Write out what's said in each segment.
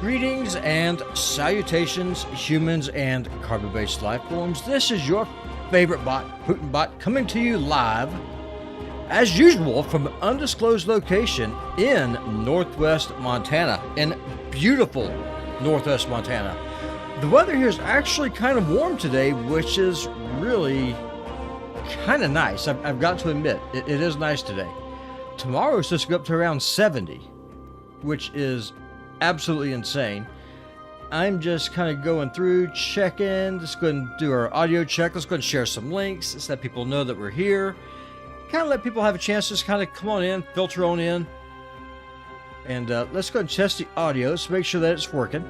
Greetings and salutations, humans and carbon-based life forms. This is your favorite bot, PutinBot, coming to you live, as usual, from an undisclosed location in northwest Montana, in beautiful northwest Montana. The weather here is actually kind of warm today, which is really kind of nice. I've got to admit, it is nice today. Tomorrow it's just go up to around 70, which is absolutely insane. I'm just kind of going through, checking, just go and do our audio check. Let's go and share some links. Let's let people know that we're here. Kind of let people have a chance to just kind of come on in, filter on in. And let's go and test the audio. Let's make sure that it's working.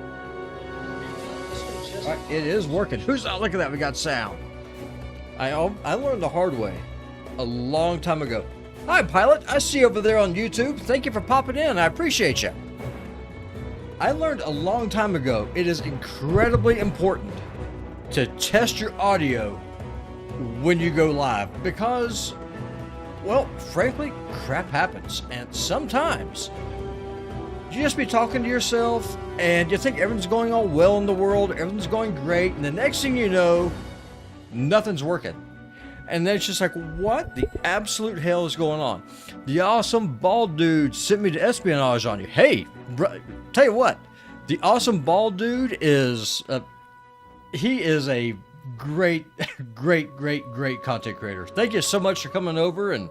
All right, it is working. Look at that, we got sound. I learned the hard way a long time ago. Hi, Pilot. I see you over there on YouTube. Thank you for popping in. I appreciate you. I learned a long time ago it is incredibly important to test your audio when you go live because, well, frankly, crap happens. And sometimes you just be talking to yourself and you think everything's going all well in the world, everything's going great, and the next thing you know, nothing's working. And then it's just like, what the absolute hell is going on? The awesome bald dude sent me to espionage on you. Hey, bro, tell you what, the awesome bald dude is, he is a great content creator. Thank you so much for coming over and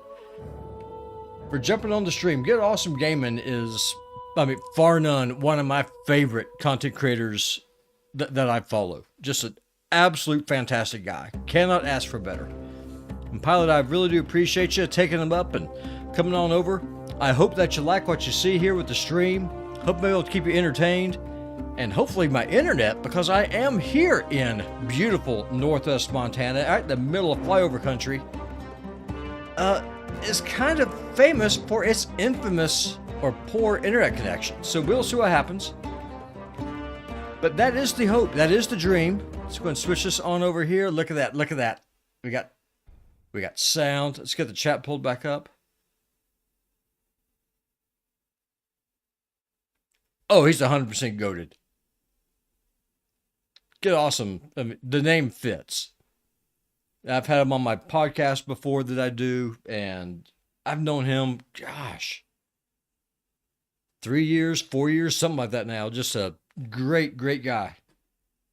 for jumping on the stream. Get Awesome Gaming is, I mean, far none, one of my favorite content creators that I follow. Just an absolute fantastic guy. Cannot ask for better. And Pilot, I really do appreciate you taking them up and coming on over. I hope that you like what you see here with the stream. Hope I'm able to keep you entertained. And hopefully my internet, because I am here in beautiful northwest Montana, right in the middle of flyover country, is kind of famous for its infamous or poor internet connection. So we'll see what happens. But that is the hope. That is the dream. Let's go and switch this on over here. Look at that. Look at that. We got sound. Let's get the chat pulled back up. Oh, he's 100% goated. Get Awesome. I mean, the name fits. I've had him on my podcast before that I do, and I've known him, gosh, 3 years, 4 years, something like that now. Just a great guy.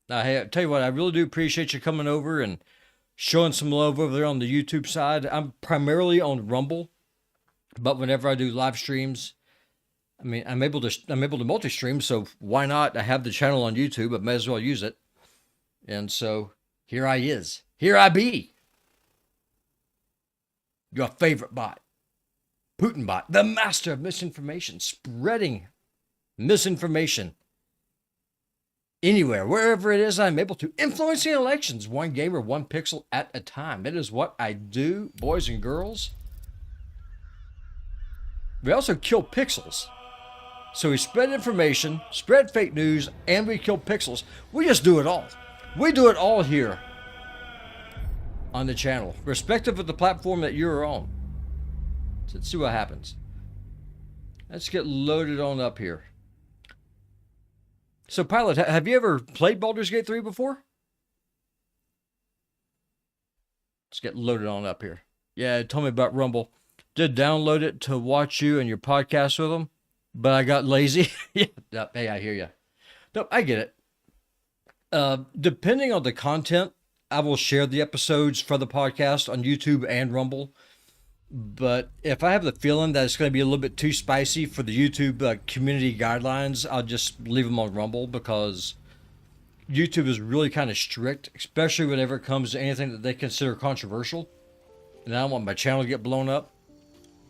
Now, hey, I tell you what, I really do appreciate you coming over and showing some love over there on the YouTube side. I'm primarily on Rumble, but whenever I do live streams, I mean, I'm able to multi-stream, so why not? I have the channel on YouTube, I may as well use it. And so here I is. Here I be. Your favorite bot, PutinBot, the master of misinformation, spreading misinformation anywhere, wherever it is I'm able to, influencing elections, one gamer, one pixel at a time. It is what I do, boys and girls. We also kill pixels. So we spread information, spread fake news, and we kill pixels. We just do it all. We do it all here on the channel, respective of the platform that you're on. So let's see what happens. Let's get loaded on up here. So, Pilot, have you ever played Baldur's Gate 3 before? Let's get loaded on up here. Yeah, it told me about Rumble. Did download it to watch you and your podcast with them, but I got lazy. Yeah, hey, I hear you. No, I get it. Depending on the content, I will share the episodes for the podcast on YouTube and Rumble. But if I have the feeling that it's going to be a little bit too spicy for the YouTube community guidelines, I'll just leave them on Rumble because YouTube is really kind of strict, especially whenever it comes to anything that they consider controversial. And I don't want my channel to get blown up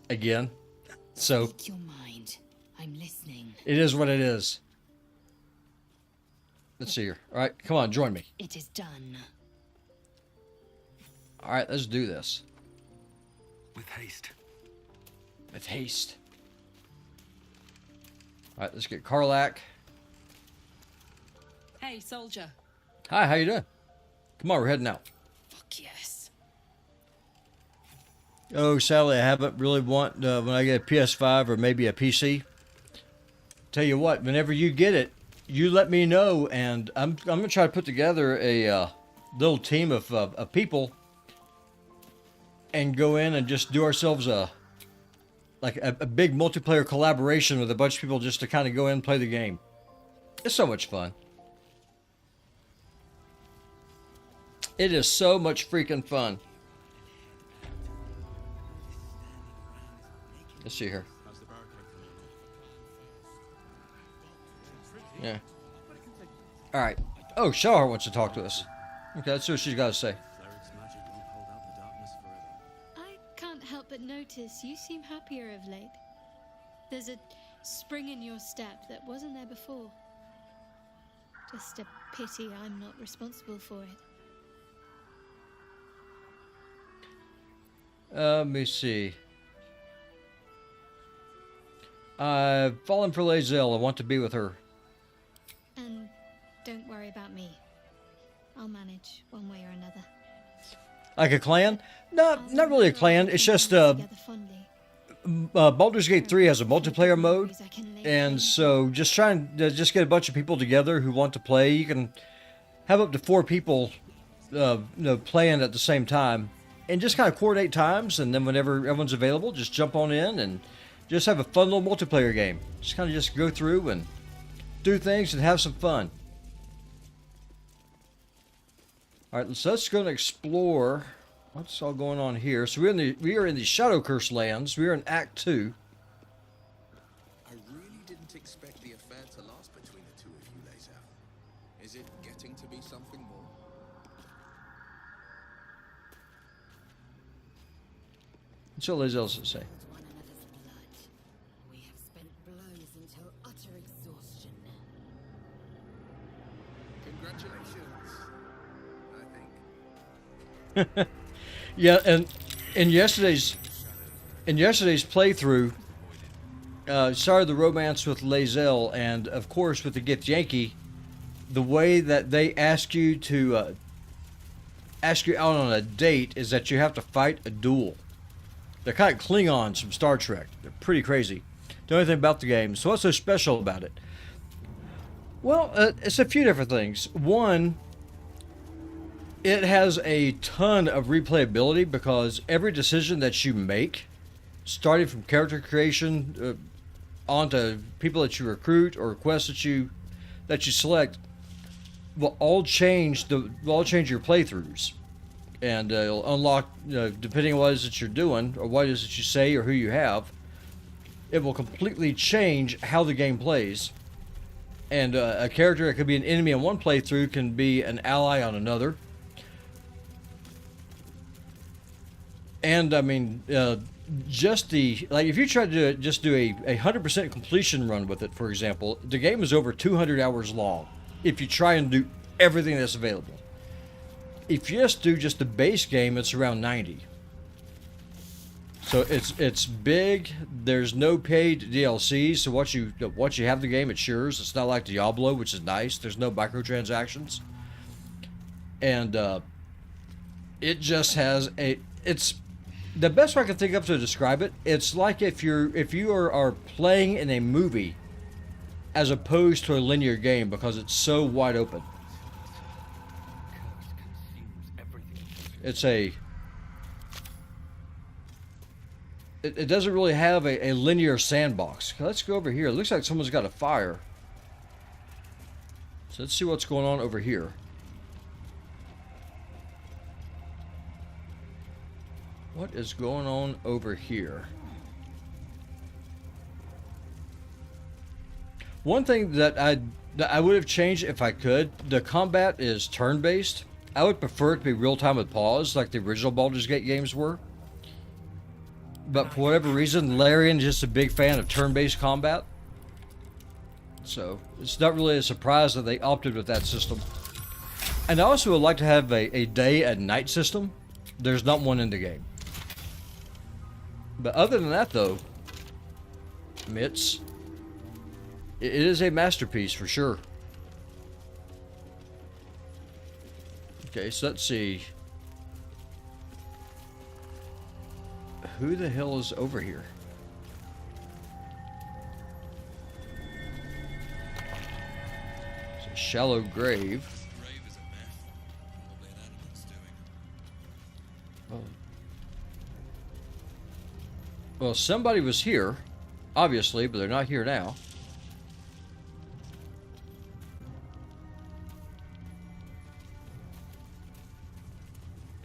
again. So Speak your mind. I'm listening. it is what it is. Let's see here. All right, come on, join me. It is done. All right, let's do this. With haste. With haste. All right, let's get Karlak. Hey, soldier. Hi, how you doing? Come on, we're heading out. Fuck yes. Oh, Sally, I haven't really want when I get a PS5 or maybe a PC. Tell you what, whenever you get it, you let me know, and I'm gonna try to put together a little team of people and go in and just do ourselves a big multiplayer collaboration with a bunch of people just to kind of go in and play the game. It's so much fun. It is so much freaking fun. Let's see here. Yeah. All right. Oh, Shellheart wants to talk to us. Okay, let's see what she's got to say. I can't help but notice you seem happier of late. There's a spring in your step that wasn't there before. Just a pity I'm not responsible for it. Let me see. I've fallen for Lae'zel. I want to be with her. And don't worry about me. I'll manage one way or another. Like a clan? No, not really a clan. It's just Baldur's Gate 3 has a multiplayer mode, and so just trying to just get a bunch of people together who want to play. You can have up to 4 people, playing at the same time, and just kind of coordinate times. And then whenever everyone's available, just jump on in and just have a fun little multiplayer game. Just kind of just go through and do things and have some fun. All right, so let's go and explore what's all going on here. So we are in the Shadow Curse lands. We are in Act 2. I really didn't expect the affair to last between the two of you, Lae'zel. Is it getting to be something more? What's what Lae'zel to say? One another's blood. We have spent blows until utter exhaustion. Congratulations, I think. Yeah, and in yesterday's playthrough, started the romance with Lae'zel, and of course with the Gift Yankee, the way that they ask you to ask you out on a date is that you have to fight a duel. They're kind of Klingons from Star Trek. They're pretty crazy. Don't know anything about the game. So what's so special about it? Well, it's a few different things. One, it has a ton of replayability because every decision that you make, starting from character creation onto people that you recruit or quests that you select, will all change your playthroughs, and it'll unlock, depending on what it is that you're doing or what it is that you say or who you have. It will completely change how the game plays. And a character that could be an enemy on one playthrough can be an ally on another. And I mean, just if you try to just do a 100% completion run with it, for example, the game is over 200 hours long. If you try and do everything that's available, if you just do the base game, it's around 90. So it's big. There's no paid DLC. So once you have the game, it's yours. It's not like Diablo, which is nice. There's no microtransactions, and it just has it's the best way I can think of to describe it. It's like if you are playing in a movie as opposed to a linear game, because it's so wide open. It doesn't really have a linear sandbox. Let's go over here. It looks like someone's got a fire. So let's see what's going on over here. What is going on over here? One thing that I would have changed if I could, the combat is turn-based. I would prefer it to be real-time with pause, like the original Baldur's Gate games were. But for whatever reason, Larian is just a big fan of turn-based combat. So it's not really a surprise that they opted with that system. And I also would like to have a day and night system. There's not one in the game. But other than that, though, I mean, it is a masterpiece for sure. Okay, so let's see. Who the hell is over here? Shallow grave. The grave is a myth. Probably an animal's doing. Well, somebody was here, obviously, but they're not here now.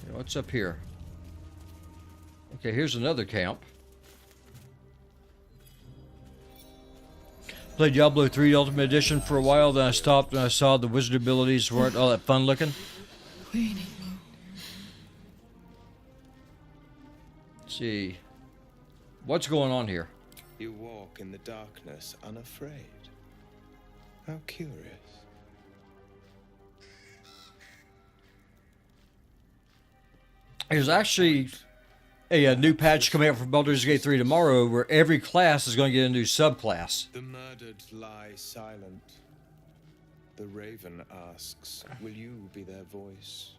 Okay, what's up here? Okay, here's another camp. Played Diablo 3 Ultimate Edition for a while, then I stopped and I saw the wizard abilities weren't all that fun looking. Let's see. What's going on here? You walk in the darkness unafraid. How curious. There's actually a new patch coming out for Baldur's Gate 3 tomorrow where every class is going to get a new subclass. The murdered lie silent. The raven asks, will you be their voice?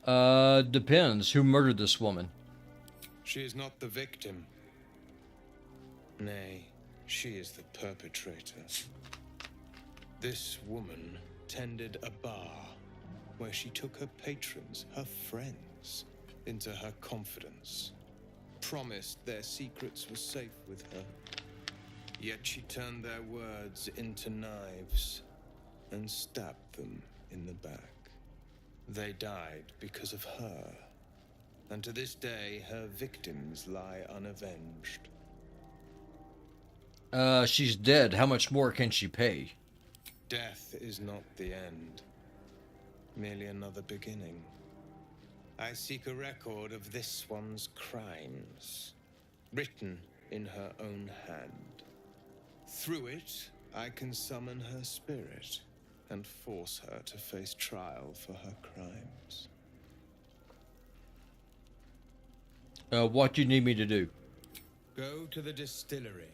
Depends. Who murdered this woman? She is not the victim. Nay, she is the perpetrator. This woman tended a bar where she took her patrons, her friends, into her confidence. Promised their secrets were safe with her. Yet she turned their words into knives and stabbed them in the back. They died because of her. And to this day, her victims lie unavenged. She's dead. How much more can she pay? Death is not the end, merely another beginning. I seek a record of this one's crimes, written in her own hand. Through it, I can summon her spirit and force her to face trial for her crimes. What do you need me to do? Go to the distillery,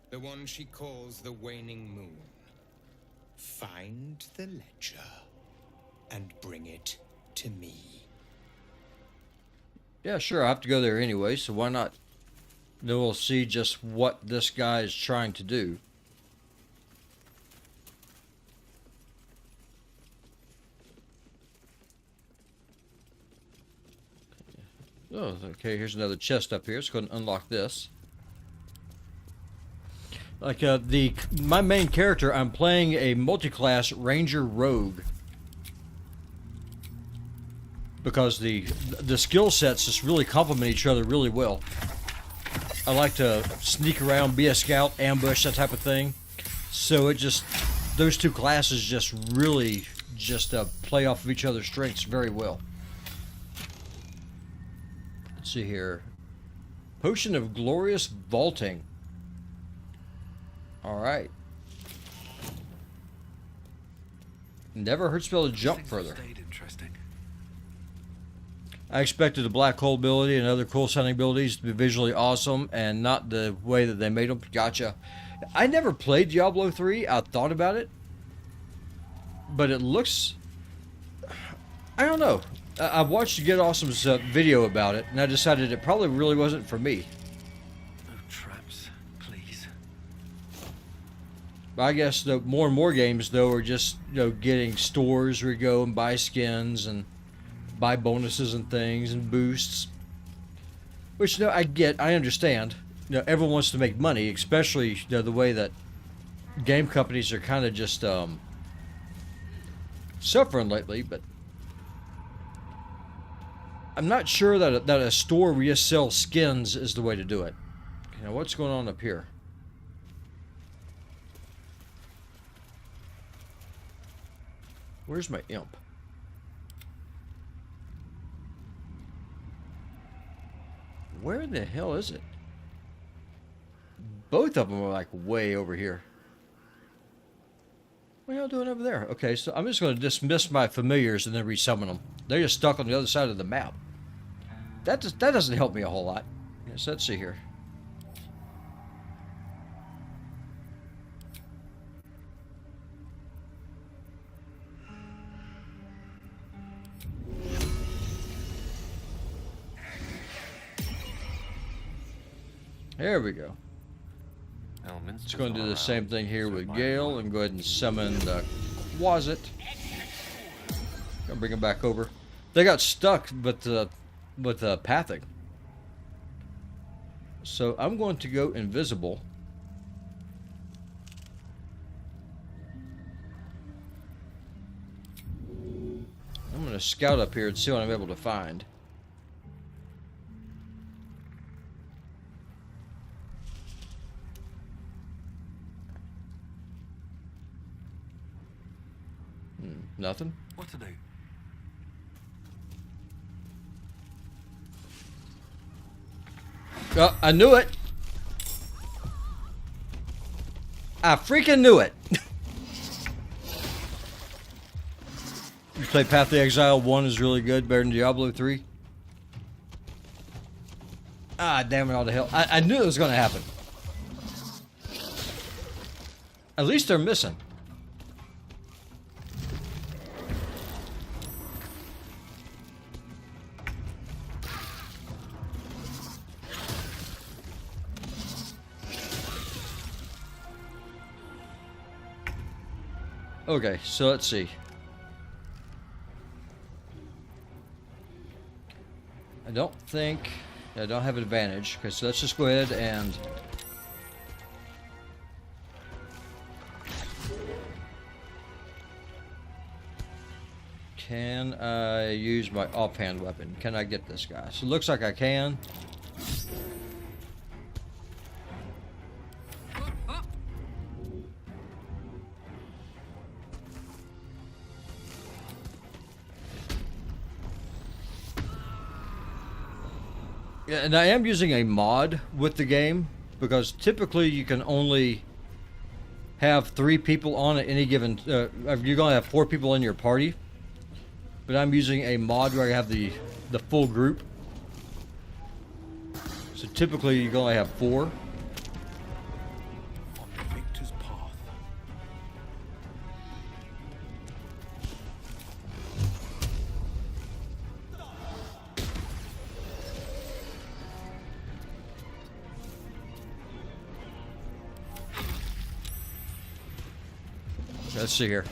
the one she calls the Waning Moon. Find the ledger and bring it to me. Yeah, sure. I have to go there anyway, so why not? Then we'll see just what this guy is trying to do. Oh, okay, here's another chest up here. Let's go ahead and unlock this. Like, my main character, I'm playing a multi-class Ranger Rogue. Because the skill sets just really complement each other really well. I like to sneak around, be a scout, ambush, that type of thing. So it just, those two classes just really just play off of each other's strengths very well. Let's see here. Potion of Glorious Vaulting. Alright. Never hurts to be able to jump Things further. Stayed interesting. I expected the black hole ability and other cool sounding abilities to be visually awesome and not the way that they made them. Gotcha. I never played Diablo 3. I thought about it. But it looks... I don't know. I watched Get Awesome's video about it, and I decided it probably really wasn't for me. No traps, please. But I guess the more and more games, though, are just, getting stores where you go and buy skins and buy bonuses and things and boosts. Which, I get, I understand. Everyone wants to make money, especially, the way that game companies are kind of just, suffering lately, but I'm not sure that a store where you just sell skins is the way to do it. Now, what's going on up here? Where's my imp? Where the hell is it? Both of them are like way over here. What are y'all doing over there? Okay, so I'm just going to dismiss my familiars and then resummon them. They're just stuck on the other side of the map. That doesn't help me a whole lot. Yes, let's see here. There we go. Elements. It's going to do the same thing here with Gale and go ahead and summon the Quasit. Gonna bring them back over. They got stuck with pathing. So I'm going to go invisible. I'm going to scout up here and see what I'm able to find. Nothing. What to do? Oh, I knew it. I freaking knew it. You play Path of the Exile 1 is really good, better than Diablo 3. Ah, damn it all to hell. I knew it was going to happen. At least they're missing. Okay, so let's see. I don't think I don't have an advantage. Okay, so let's just go ahead and can I use my offhand weapon? Can I get this guy? So it looks like I can. Yeah, and I am using a mod with the game because typically you can only have 3 people on at any given. You're gonna have 4 people in your party, but I'm using a mod where I have the full group. So typically you're gonna have 4. On the victor's path. Let's see here.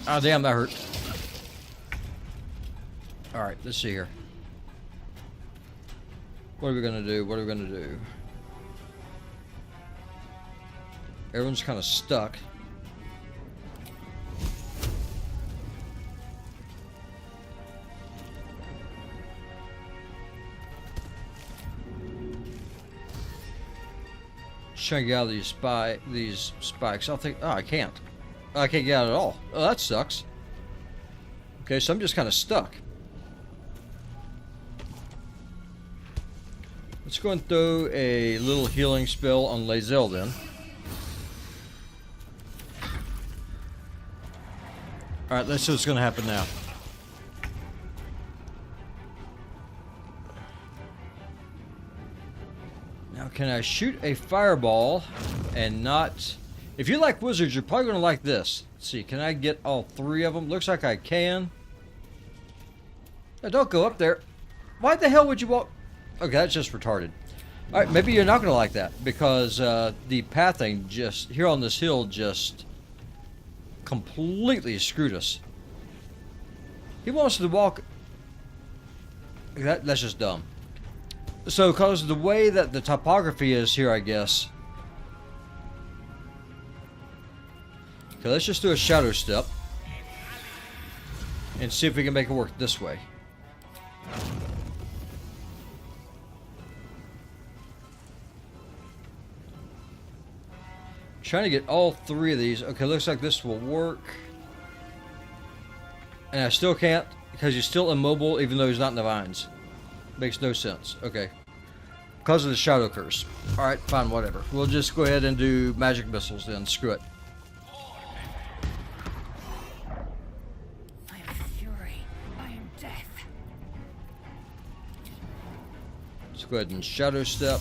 Oh, damn, that hurt. Alright, let's see here. What are we gonna do? What are we gonna do? Everyone's kind of stuck. Just trying to get out of these spikes. I'll think. Oh, I can't. I can't get out at all. Oh, that sucks. Okay, so I'm just kind of stuck. Let's go and throw a little healing spell on Lae'zel then. Alright, let's see what's going to happen now. Now, can I shoot a fireball and not... If you like wizards, you're probably going to like this. Let's see, can I get all 3 of them? Looks like I can. Now, don't go up there. Why the hell would you walk... Okay, that's just retarded. Alright, maybe you're not going to like that, because the pathing just, here on this hill, just completely screwed us. He wants to walk... That's just dumb. So, because of the way that the topography is here, I guess... Okay, let's just do a shadow step. And see if we can make it work this way. Trying to get all 3 of these. Okay, looks like this will work. And I still can't because he's still immobile even though he's not in the vines. Makes no sense. Okay. Because of the shadow curse. Alright, fine, whatever. We'll just go ahead and do magic missiles then. Screw it. I am fury. I am death. Let's go ahead and shadow step.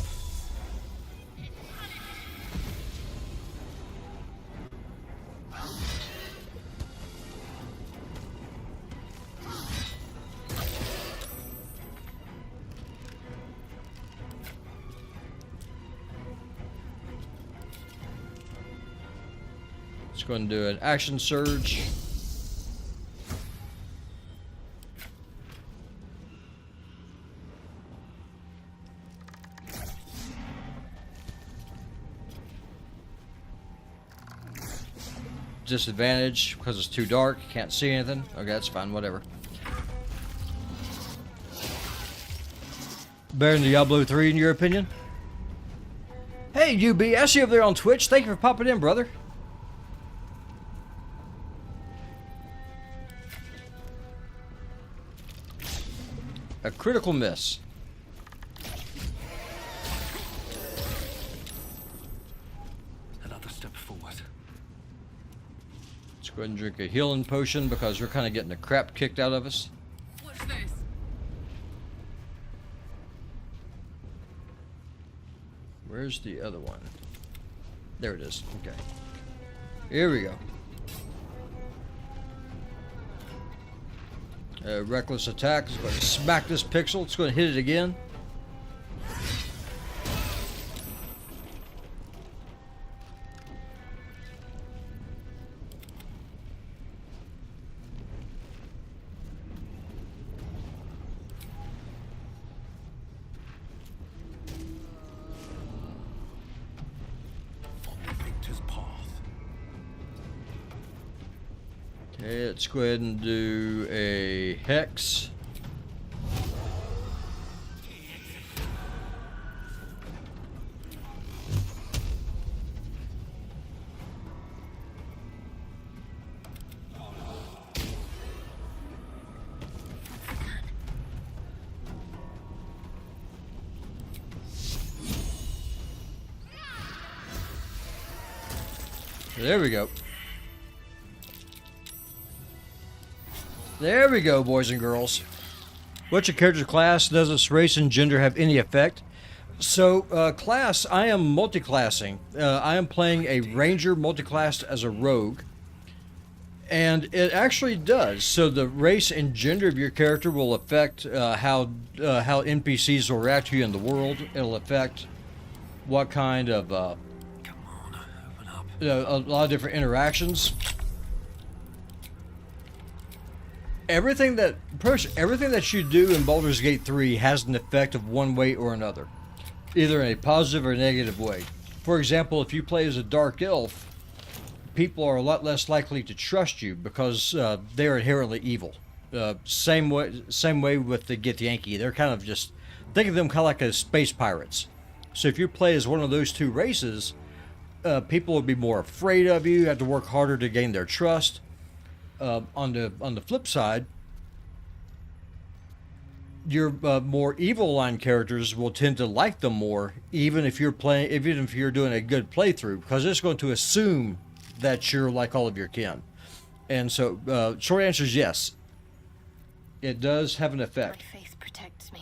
Let's go and do an action surge. Disadvantage because it's too dark. Can't see anything. Okay, that's fine. Whatever. Better than Diablo 3 in your opinion? Hey, UB, I see you over there on Twitch. Thank you for popping in, brother. A critical miss. Another step forward. Let's go ahead and drink a healing potion because we're kind of getting the crap kicked out of us. What's this? Where's the other one? There it is. Okay. Here we go. Reckless attack is going to smack this pixel. It's going to hit it again. Victor's path. Okay, let's go ahead and do a hex. There we go. There we go, boys and girls. What's your character's class? Does its race and gender have any effect? So, class, I am multi-classing. I am playing a ranger multi-classed as a rogue. And it actually does. So the race and gender of your character will affect how NPCs will react to you in the world. It'll affect what kind of... Come on, open up. a lot of different interactions. Everything that you do in Baldur's Gate 3 has an effect of one way or another, either in a positive or negative way. For example, if you play as a dark elf, people are a lot less likely to trust you because they're inherently evil. Same way with the Githyanki. They're kind of just, think of them kind of like as space pirates. So if you play as one of those two races, people will be more afraid of you. You have to work harder to gain their trust. On the flip side, your more evil line characters will tend to like them more, even if you're doing a good playthrough, because it's going to assume that you're like all of your kin. And so, short answer is yes. It does have an effect. My faith protects me.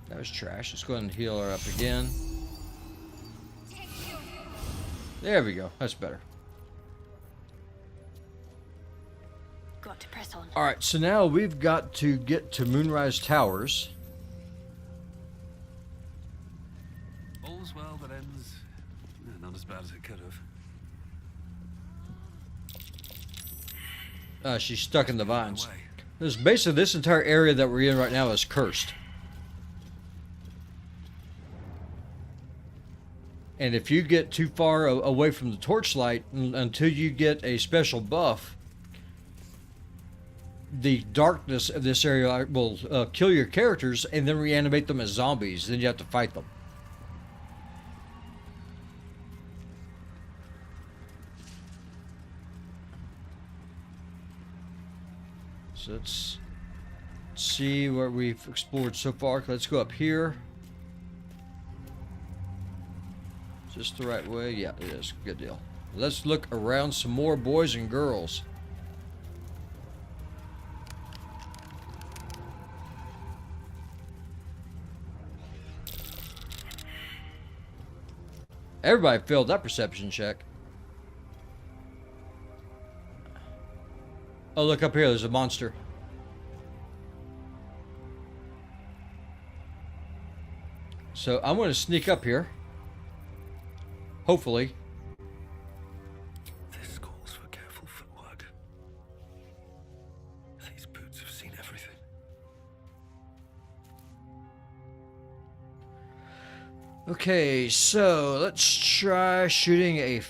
That was trash. Let's go ahead and heal her up again. There we go. That's better. Got to press on. Alright, so now we've got to get to Moonrise Towers. All's well that ends not as bad as it could have. She's stuck in the vines. Away. This entire area that we're in right now is cursed. And if you get too far away from the torchlight until you get a special buff, the darkness of this area will kill your characters and then reanimate them as zombies. Then you have to fight them. So let's see what we've explored so far. Let's go up here. Just the right way? Yeah, it is. Good deal. Let's look around some more, boys and girls. Everybody failed that perception check. Oh, look up here. There's a monster. So I'm going to sneak up here. Hopefully. This calls for careful footwork. These boots have seen everything. Okay, so let's try shooting a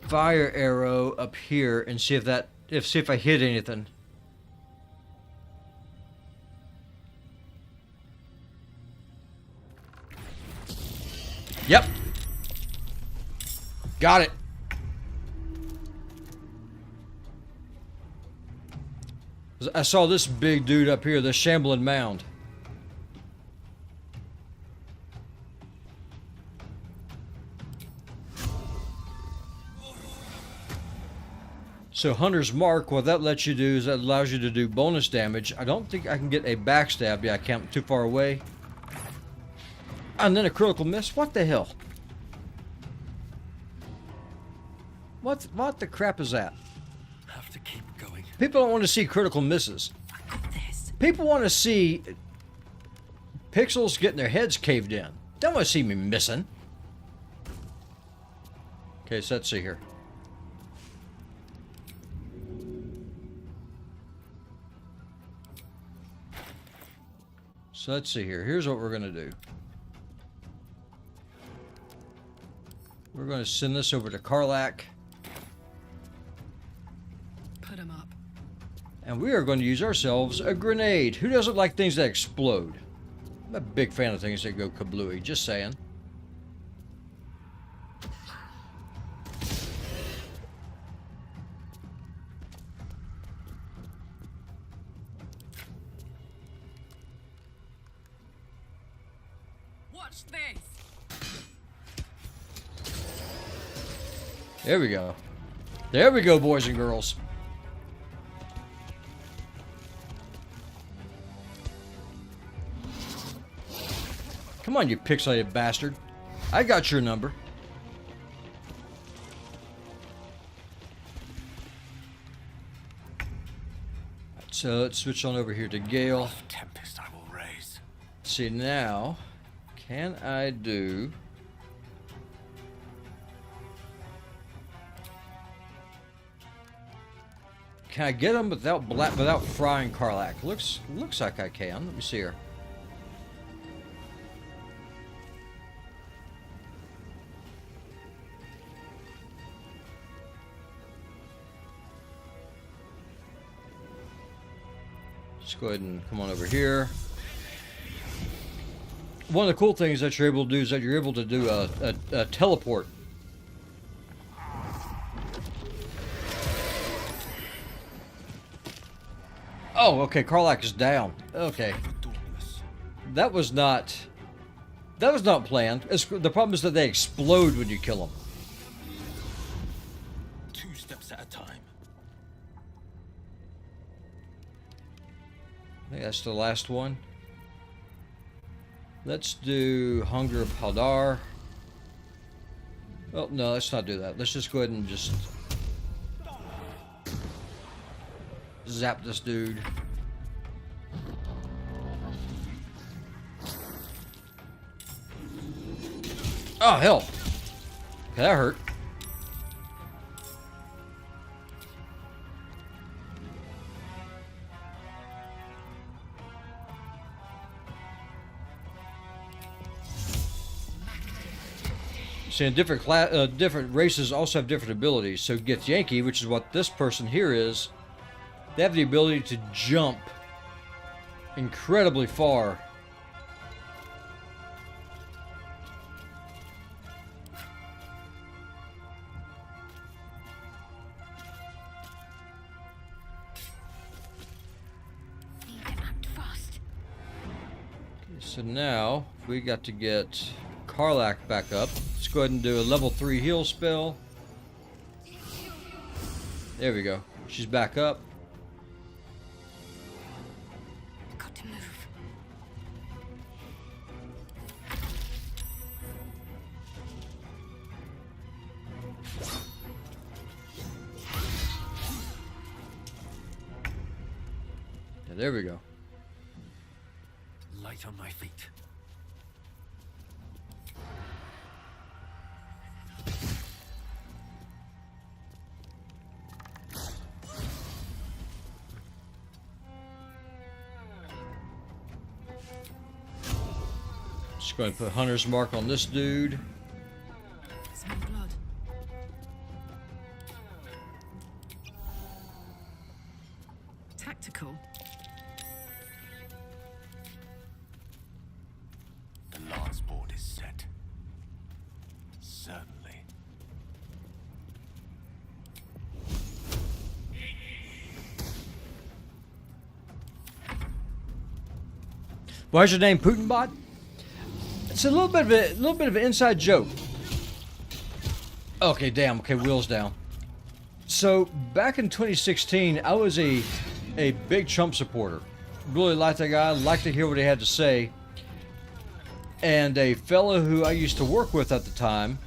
fire arrow up here and see if I hit anything. Yep. Got it. I saw this big dude up here, the shambling mound. So Hunter's Mark, what that lets you do is that allows you to do bonus damage. I don't think I can get a backstab. Yeah, I can't, too far away. And then a critical miss. What the hell? What the crap is that? Have to keep going. People don't want to see critical misses. I got this. People want to see pixels getting their heads caved in. They don't want to see me missing. Okay, so let's see here. So let's see here. Here's what we're going to do. We're going to send this over to Karlach. Put him up. And we are going to use ourselves a grenade. Who doesn't like things that explode? I'm a big fan of things that go kablooey. Just saying. Watch this. There we go. There we go, boys and girls. Come on, you pixelated bastard. I got your number. So let's switch on over here to Gale. Tempest I will raise. See now, can I do... Can I get them without frying Karlach? Looks like I can. Let me see here. Let's go ahead and come on over here. One of the cool things that you're able to do is that you're able to do a teleport. Oh, okay. Karlach is down. Okay, that was not planned. The problem is that they explode when you kill them. 2 steps at a time. I think that's the last one. Let's do Hunger Paldar. Oh, no, let's not do that. Let's just go ahead and just zap this dude. Oh, hell. Okay, that hurt. See, different races also have different abilities. So Githyanki, which is what this person here is, they have the ability to jump incredibly far. Need to act fast. Okay, so now we got to get Karlach back up. Let's go ahead and do a level 3 heal spell. There we go. She's back up. Got to move. Yeah, there we go. Light on my feet. Going to put Hunter's Mark on this dude. Smell blood. Tactical. The last board is set. Certainly. Why's your name Putinbot? It's a little bit of an inside joke. Okay, damn. Okay, wheels down. So back in 2016, I was a big Trump supporter. Really liked that guy. Liked to hear what he had to say. And a fellow who I used to work with at the time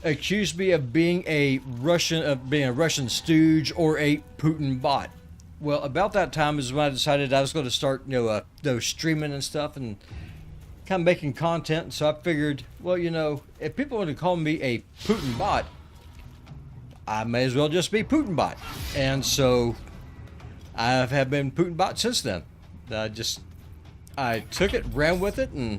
accused me of being a Russian stooge or a Putin bot. Well, about that time is when I decided I was going to start, streaming and stuff and kind of making content. So I figured, well, if people want to call me a Putin bot, I may as well just be Putin bot. And so I have been Putin bot since then. I took it, ran with it, and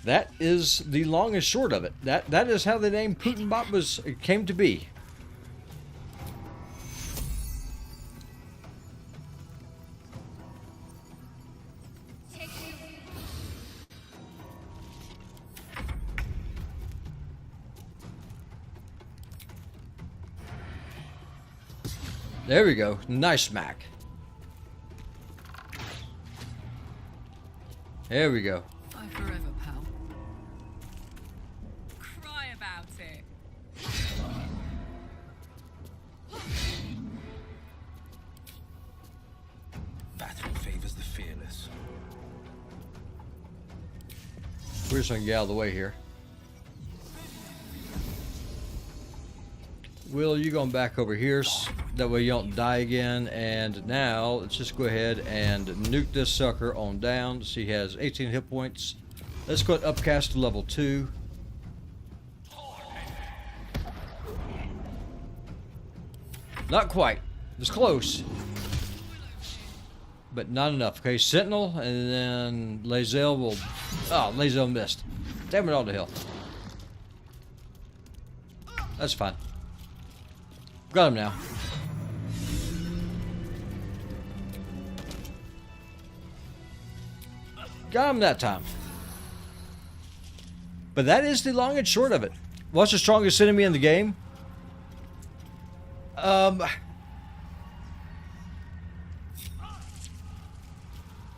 that is the long and short of it. That is how the name Putin bot came to be. There we go. Nice smack. There we go. Fight forever, pal. Cry about it. Battle favors the fearless. We're just gonna get out of the way here. Will, you going back over here, that way you don't die again. And now let's just go ahead and nuke this sucker on down. So he has 18 hit points. Let's go upcast to level 2. Not quite. It's close, but not enough. Okay, Sentinel, and then Lae'zel will... Oh, Lae'zel missed. Damn it all to hell. That's fine. Got him now. Got him that time. But that is the long and short of it. What's the strongest enemy in the game?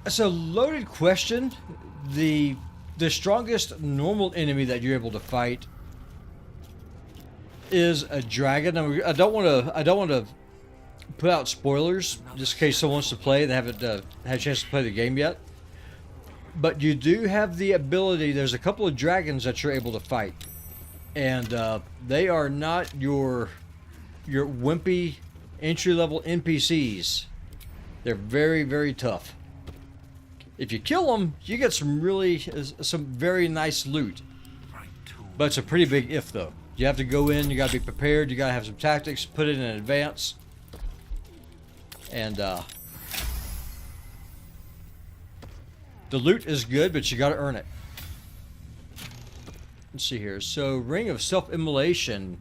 It's a loaded question. The strongest normal enemy that you're able to fight is a dragon. I don't want to put out spoilers just in case someone wants to play. They haven't had a chance to play the game yet. But you do have the ability. There's a couple of dragons that you're able to fight, and they are not your wimpy entry-level NPCs. They're very, very tough. If you kill them, you get some very nice loot. But it's a pretty big if, though. You have to go in, you got to be prepared, you got to have some tactics, put it in advance. And the loot is good, but you got to earn it. Let's see here. So, Ring of Self-Immolation.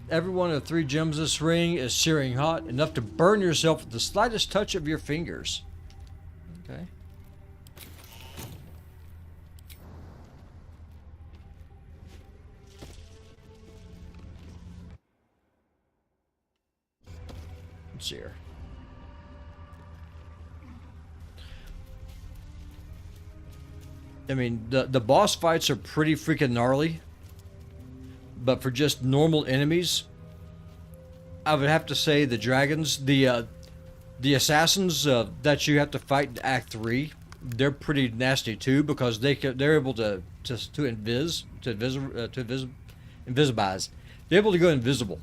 Every one of the 3 gems of this ring is searing hot, enough to burn yourself with the slightest touch of your fingers. Okay. Let's see here. I mean, the boss fights are pretty freaking gnarly. But for just normal enemies, I would have to say the dragons, the assassins that you have to fight in Act 3, they're pretty nasty too, because they're able to invisibilize. They're able to go invisible,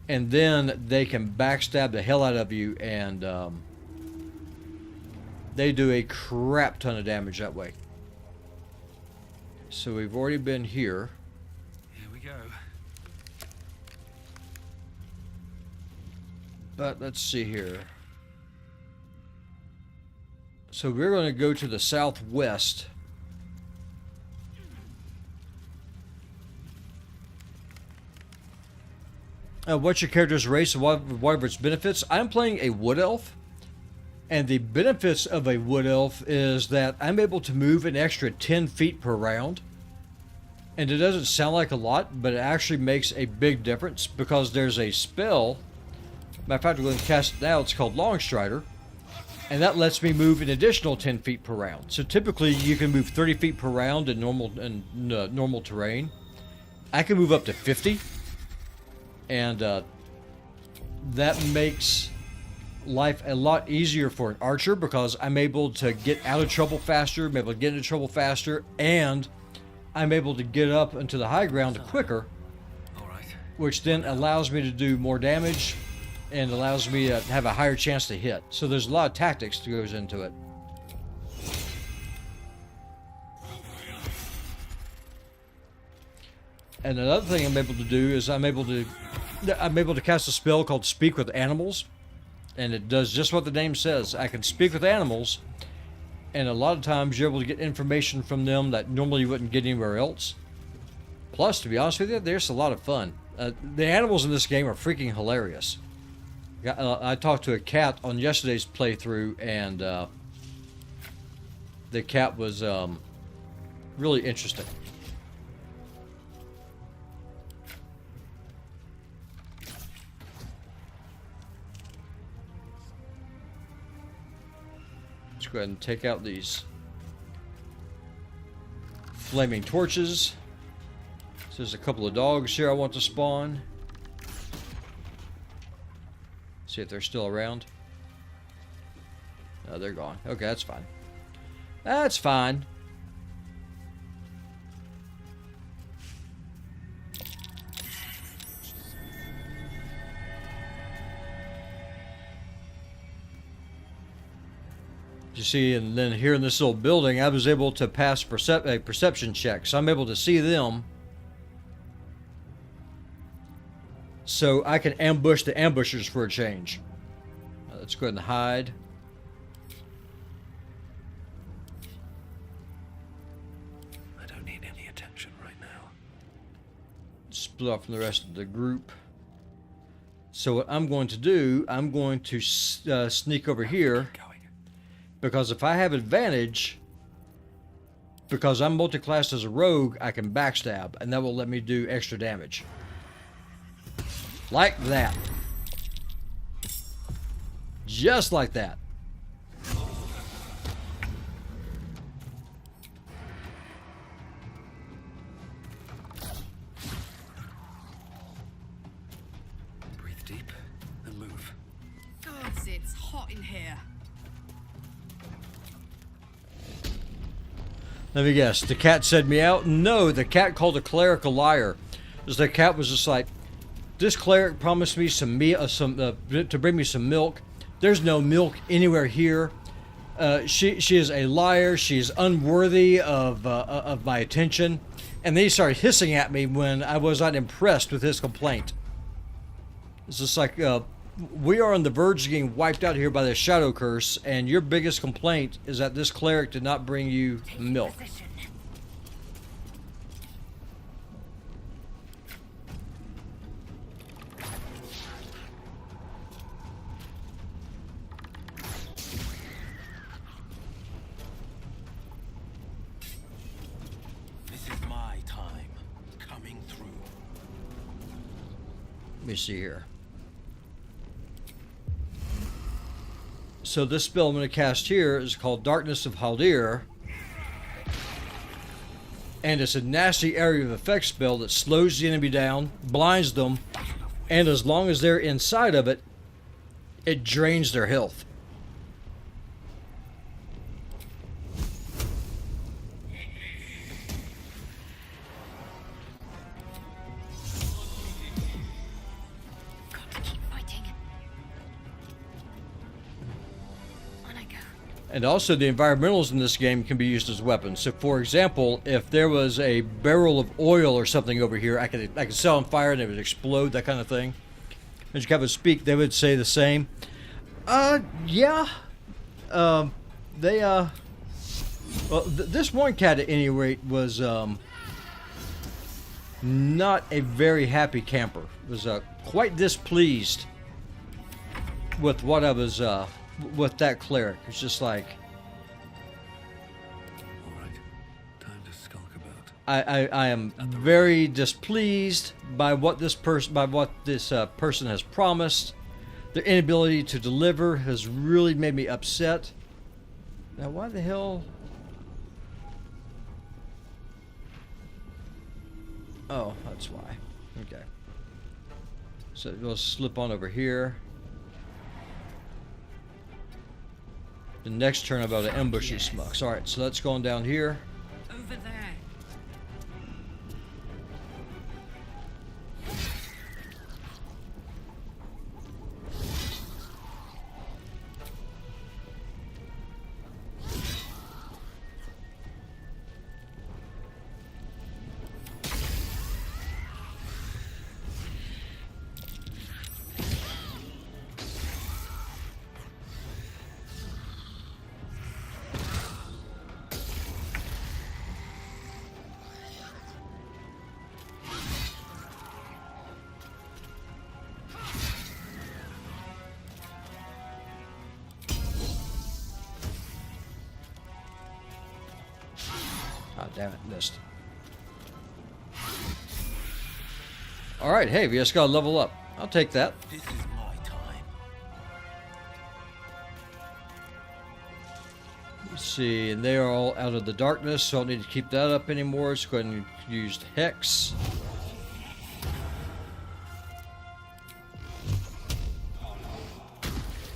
and then they can backstab the hell out of you, and they do a crap ton of damage that way. So we've already been here. Here we go. But let's see here. So we're going to go to the southwest what's your character's race and what are its benefits? I'm playing a wood elf, and the benefits of a wood elf is that I'm able to move an extra 10 feet per round. And it doesn't sound like a lot, but it actually makes a big difference because there's a spell. Matter of fact, we're going to cast it now. It's called Longstrider. And that lets me move an additional 10 feet per round. So typically you can move 30 feet per round in normal terrain. I can move up to 50. And that makes life a lot easier for an archer because I'm able to get out of trouble faster, I'm able to get into trouble faster, and I'm able to get up into the high ground quicker, which then allows me to do more damage and allows me to have a higher chance to hit. So there's a lot of tactics that goes into it. And another thing I'm able to do is I'm able to cast a spell called Speak with Animals, and it does just what the name says. I can speak with animals, and a lot of times you're able to get information from them that normally you wouldn't get anywhere else. Plus, to be honest with you, there's a lot of fun. The animals in this game are freaking hilarious. I talked to a cat on yesterday's playthrough, and the cat was really interesting. Let's go ahead and take out these flaming torches. So there's a couple of dogs here I want to spawn. See if they're still around. No, they're gone. Okay, that's fine. That's fine. You see, and then here in this little building, I was able to pass a perception check. So I'm able to see them. So I can ambush the ambushers for a change. Let's go ahead and hide. I don't need any attention right now. Split off from the rest of the group. So what I'm going to do, I'm going to sneak over here. Because if I have advantage, because I'm multi-classed as a rogue, I can backstab, and that will let me do extra damage. Like that. Just like that. Breathe deep and move. Gods, it's hot in here. Let me guess. The cat said meow? No, the cat called a cleric a liar. Because the cat was just like, this cleric promised me to bring me some milk. There's no milk anywhere here. She is a liar. She's unworthy of my attention. And then he started hissing at me when I was not impressed with his complaint. It's just like, we are on the verge of getting wiped out here by the shadow curse, and your biggest complaint is that this cleric did not bring you milk. This is my time coming through. Let me see here. So this spell I'm going to cast here is called Darkness of Haldir. And it's a nasty area of effect spell that slows the enemy down, blinds them, and as long as they're inside of it, it drains their health. And also the environmentals in this game can be used as weapons. So for example, if there was a barrel of oil or something over here, I could set on fire and it would explode, that kind of thing. As you kind of speak, they would say the same. Yeah. Well, this one cat at any rate was not a very happy camper. Was quite displeased with what I was with that cleric. It's just like, All right, time to skulk about. I am very displeased by what this person has promised. Their inability to deliver has really made me upset. Now, why the hell? Oh, that's why. Okay. So we'll slip on over here. The next turn, I'm about to ambush these smucks. All right, so let's go on down here. Over there. Oh, damn it, missed. Alright, hey, we just gotta level up. I'll take that. This is my time. Let's see, and they are all out of the darkness, so I don't need to keep that up anymore. Let's go ahead and use the Hex.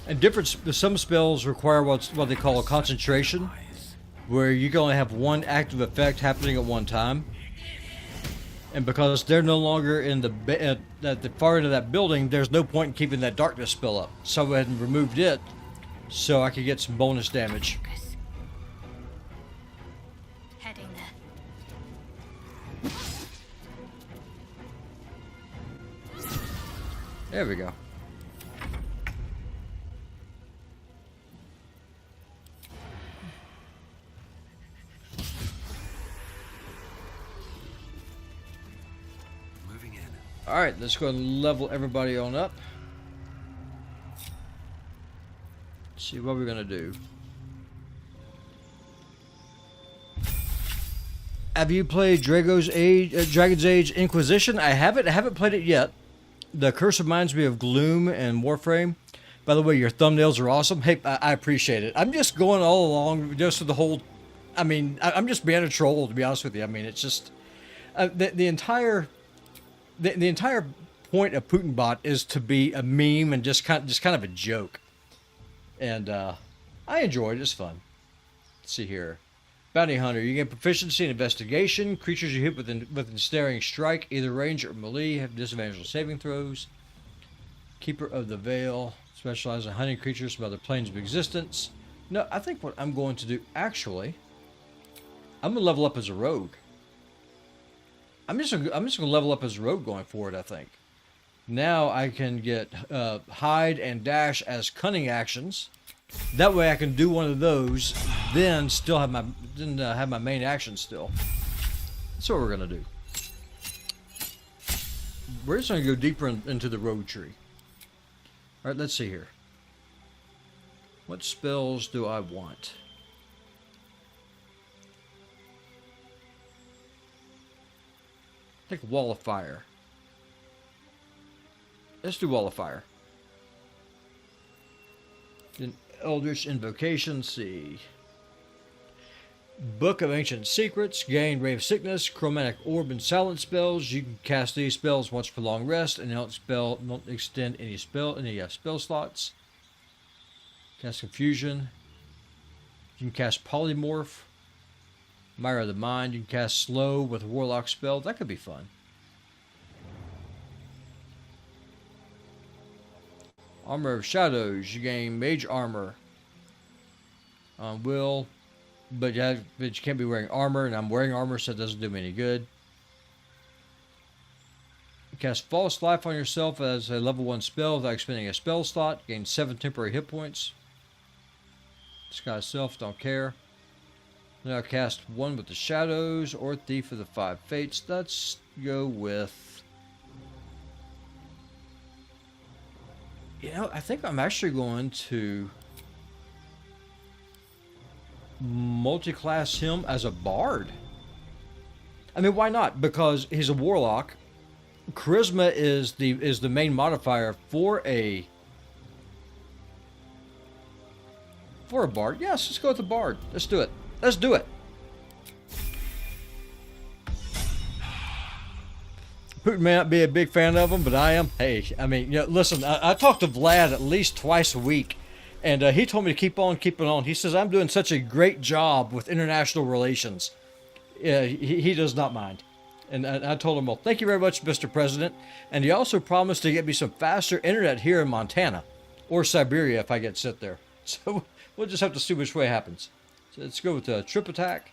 And some spells require what they call a concentration, where you can only have one active effect happening at one time. And because they're no longer in at the far end of that building, there's no point in keeping that darkness spell up. So I went ahead and removed it so I could get some bonus damage. Heading there. There we go. Moving in. Alright, let's go and level everybody on up. See what we're gonna do. Have you played Dragon's Age Inquisition? I haven't played it yet. The curse reminds me of Gloom and Warframe. By the way, your thumbnails are awesome. Hey, I appreciate it. I'm just going all along just with the whole... I mean, I'm just being a troll, to be honest with you. I mean, it's just... the entire point of Putinbot is to be a meme and just kind of a joke. And I enjoy it. It's fun. Let's see here. Bounty Hunter. You gain proficiency in investigation. Creatures you hit with ensnaring strike, either range or melee, have disadvantage on saving throws. Keeper of the Veil. Specializes in hunting creatures from other planes of existence. No, I think what I'm going to do, actually, I'm going to level up as a rogue. I'm just gonna level up as a rogue going forward, I think. Now I can get hide and dash as cunning actions. That way I can do one of those, then still have my main action still. That's what we're gonna do. We're just gonna go deeper into the rogue tree. All right, let's see here. What spells do I want? I think Wall of Fire. Let's do Wall of Fire. Then Eldritch Invocation, let's see. Book of Ancient Secrets, gain Ray of Sickness, Chromatic Orb, and Silent spells. You can cast these spells once per long rest, and don't extend any spell slots. Cast Confusion. You can cast Polymorph. Mire of the Mind. You can cast Slow with a Warlock spell. That could be fun. Armor of Shadows. You gain Mage Armor on will, but you can't be wearing armor, and I'm wearing armor, so it doesn't do me any good. You cast False Life on yourself as a level 1 spell without expending a spell slot. Gain 7 temporary hit points. Disguise Self, don't care. Now cast one with the shadows or thief of the five fates. Let's go with... You know, I think I'm actually going to multi-class him as a bard. I mean, why not? Because he's a warlock. Charisma is the main modifier for a bard. Yes, let's go with the bard. Let's do it. Let's do it. Putin may not be a big fan of him, but I am. Hey, I mean, you know, listen, I talk to Vlad at least twice a week, and he told me to keep on keeping on. He says I'm doing such a great job with international relations. He does not mind. And I told him, well, thank you very much, Mr. President. And he also promised to get me some faster internet here in Montana, or Siberia if I get sent there. So we'll just have to see which way happens. So let's go with the trip attack.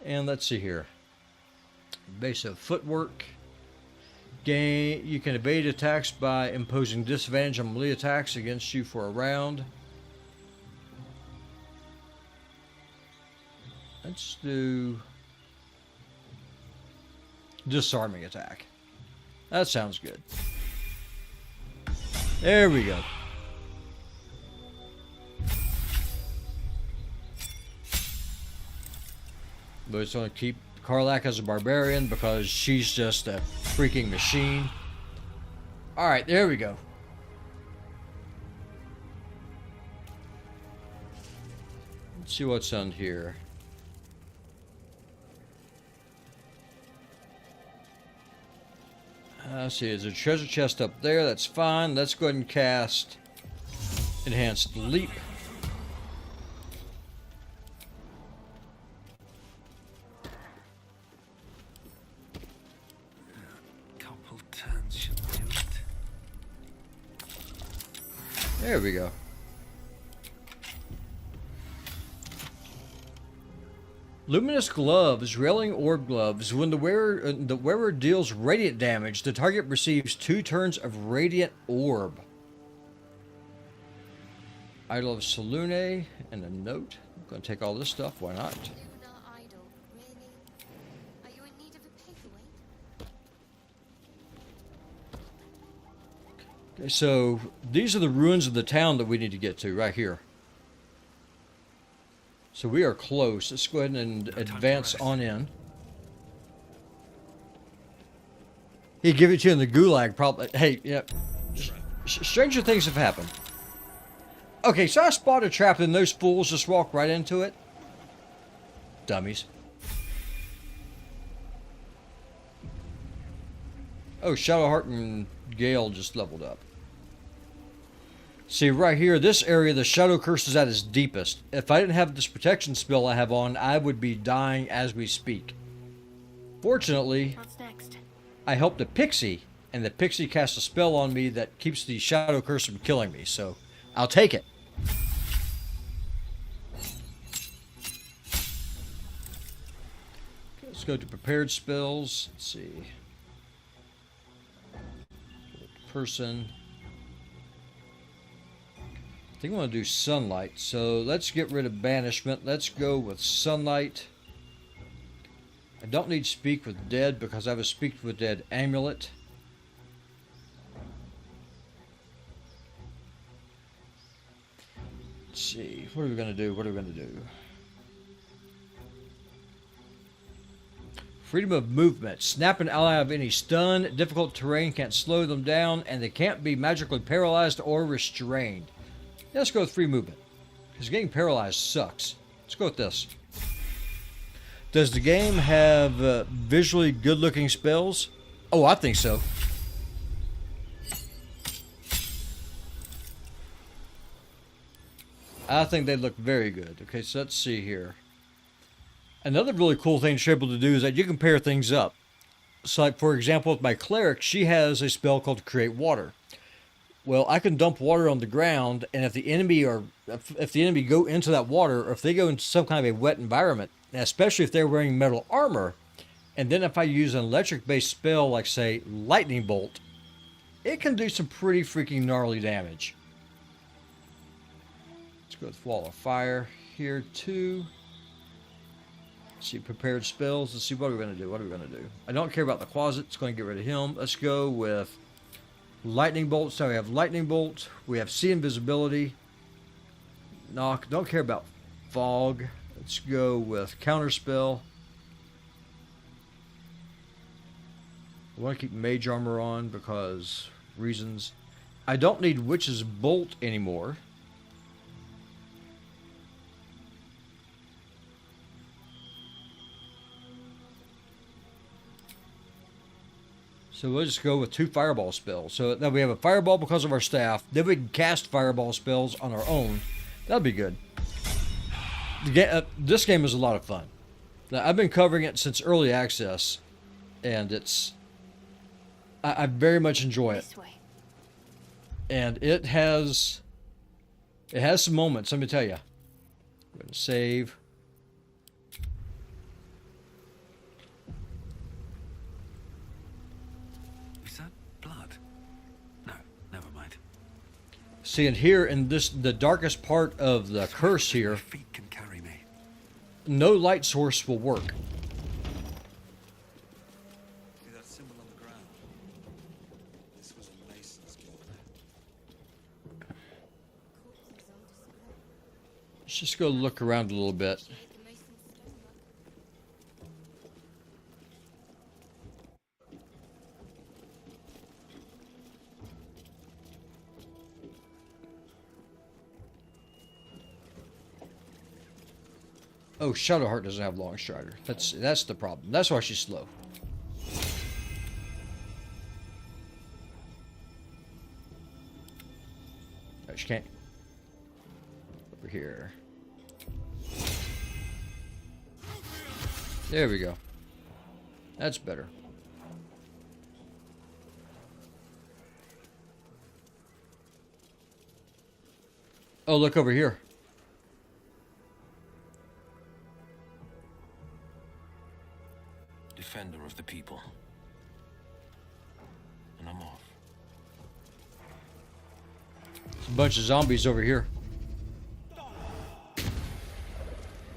And let's see here. Base of footwork. You can evade attacks by imposing disadvantage on melee attacks against you for a round. Let's do disarming attack. That sounds good. There we go. But it's going to keep Karlak as a barbarian because she's just a freaking machine. Alright, there we go. Let's see what's on here. Let's see, there's a treasure chest up there. That's fine. Let's go ahead and cast Enhanced Leap. Couple turns should do it. There we go. Luminous gloves, railing orb gloves. When the wearer deals radiant damage, the target receives 2 turns of radiant orb. Idol of Selune and a note. I'm going to take all this stuff. Why not? Lunar idol, really? Are you in need of a paperweight? Okay, so these are the ruins of the town that we need to get to right here. So we are close. Let's go ahead and advance on in. He'd give it to you in the gulag, probably. Hey, yeah. Stranger things have happened. Okay, so I spot a trap and those fools just walk right into it. Dummies. Oh, Shadowheart and Gale just leveled up. See, right here, this area, the Shadow Curse is at its deepest. If I didn't have this protection spell I have on, I would be dying as we speak. Fortunately, What's next? I helped a pixie, and the pixie cast a spell on me that keeps the Shadow Curse from killing me, so I'll take it. Okay, let's go to prepared spells. Let's see. Person. I think I want to do sunlight, so let's get rid of banishment. Let's go with sunlight. I don't need speak with dead because I have a speak with dead amulet. Let's see, what are we going to do? What are we going to do? Freedom of movement. Snap an ally of any stun. Difficult terrain can't slow them down, and they can't be magically paralyzed or restrained. Let's go with free movement, because getting paralyzed sucks. Let's go with this. Does the game have visually good-looking spells? Oh, I think so. I think they look very good. Okay, so let's see here. Another really cool thing you're able to do is that you can pair things up. So, like, for example, with my cleric, she has a spell called Create Water. Well, I can dump water on the ground, and if the enemy go into that water, or if they go into some kind of a wet environment, especially if they're wearing metal armor, and then if I use an electric-based spell like, say, Lightning Bolt, it can do some pretty freaking gnarly damage. Let's go with Wall of Fire here too. Let's see, prepared spells. Let's see, what are we going to do? What are we going to do? I don't care about the closet. It's going to get rid of him. Let's go with lightning bolt. So we have lightning bolt. We have see invisibility. Knock. Don't care about fog. Let's go with counter spell. I want to keep mage armor on because reasons. I don't need witch's bolt anymore. So we'll just go with 2 fireball spells. So now we have a fireball because of our staff. Then we can cast fireball spells on our own. That'll be good. This game is a lot of fun. Now, I've been covering it since early access, and I very much enjoy it. And it has some moments, let me tell you. I'm going to save. Is that blood? No, never mind. See, and here in the darkest part of the curse here, Your feet can carry me. no light source will work. See that symbol on the ground? This was a mason's guild. Let's just go look around a little bit. Oh, Shadowheart doesn't have Long Strider. That's the problem. That's why she's slow. No, she can't. Over here. There we go. That's better. Oh, look over here. Defender of the people. And I'm off. There's a bunch of zombies over here.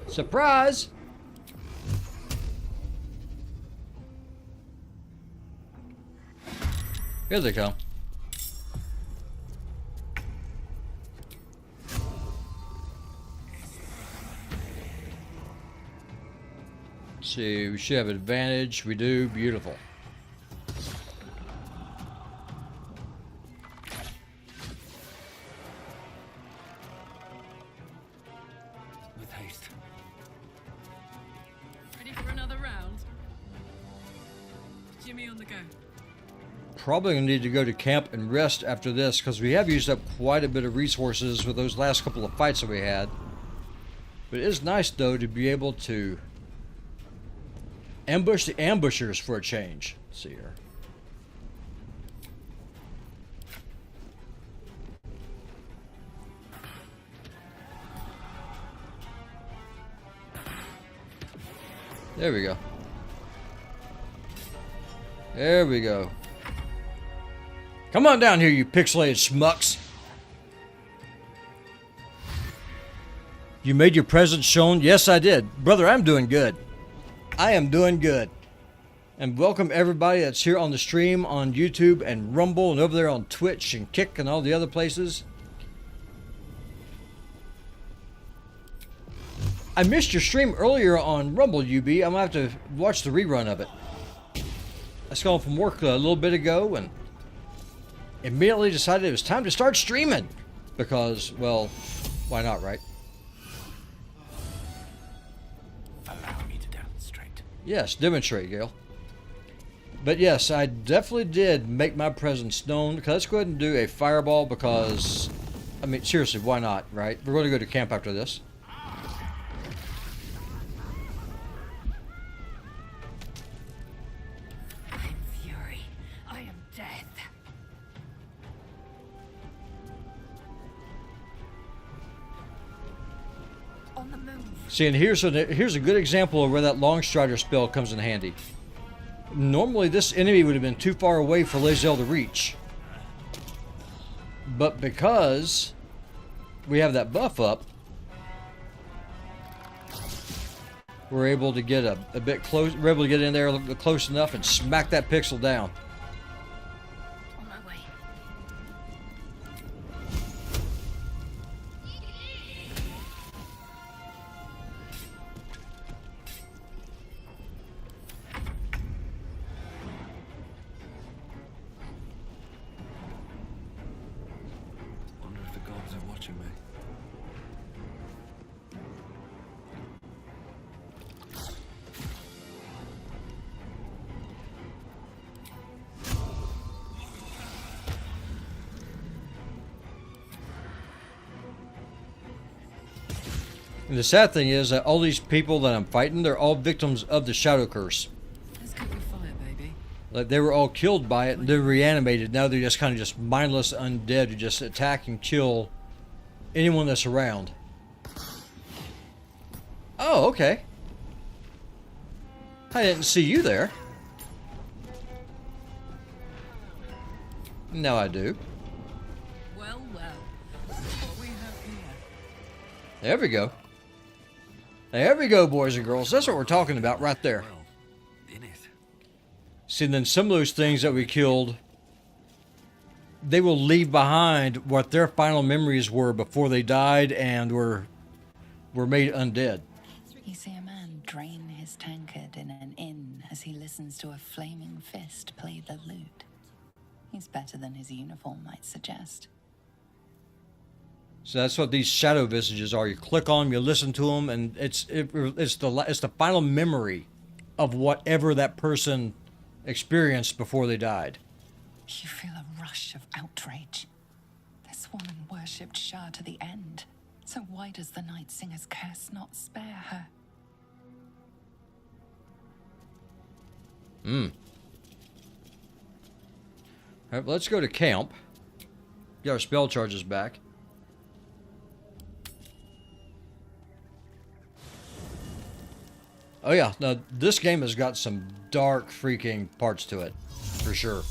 Surprise! Here they come. Let's see, we should have advantage. We do. Beautiful. With haste. Ready for another round? Jimmy on the go. Probably gonna need to go to camp and rest after this because we have used up quite a bit of resources with those last couple of fights that we had. But it is nice though to be able to ambush the ambushers for a change. Let's see here. There we go. There we go. Come on down here, you pixelated schmucks. You made your presence shown? Yes, I did. Brother, I'm doing good. I am doing good. And welcome everybody that's here on the stream on YouTube and Rumble and over there on Twitch and Kick and all the other places. I missed your stream earlier on Rumble, UB. I'm going to have to watch the rerun of it. I was calling from work a little bit ago and immediately decided it was time to start streaming. Because, well, why not, right? Allow me to demonstrate. Yes, demonstrate, Gail. But yes, I definitely did make my presence known. Okay, let's go ahead and do a fireball because, I mean, seriously, why not, right? We're going to go to camp after this. I'm fury. I am death. On the move. See, and here's a good example of where that Long Strider spell comes in handy. Normally, this enemy would have been too far away for Lae'zel to reach. But because we have that buff up, we're able to get a bit close. We're able to get in there a little bit close enough and smack that pixel down. On my way. Wonder if the gods are watching me. And the sad thing is that all these people that I'm fighting, they're all victims of the shadow curse. Let's get your fire, baby. Like they were all killed by it and they're reanimated. Now they're just kind of just mindless undead who just attack and kill anyone that's around. Oh, okay. I didn't see you there. Now I do. Well, well. What we have here. There we go. There we go, boys and girls. That's what we're talking about right there. Well, in it. See, then some of those things that we killed, they will leave behind what their final memories were before they died and were made undead. You see a man drain his tankard in an inn as he listens to a flaming fist play the lute. He's better than his uniform might suggest. So that's what these shadow visages are. You click on them, you listen to them, and it's the final memory of whatever that person experienced before they died. You feel a rush of outrage. This woman worshipped Shah to the end. So why does the Night Singer's curse not spare her? Alright, let's go to camp. Get our spell charges back. Oh yeah, now this game has got some dark freaking parts to it, for sure.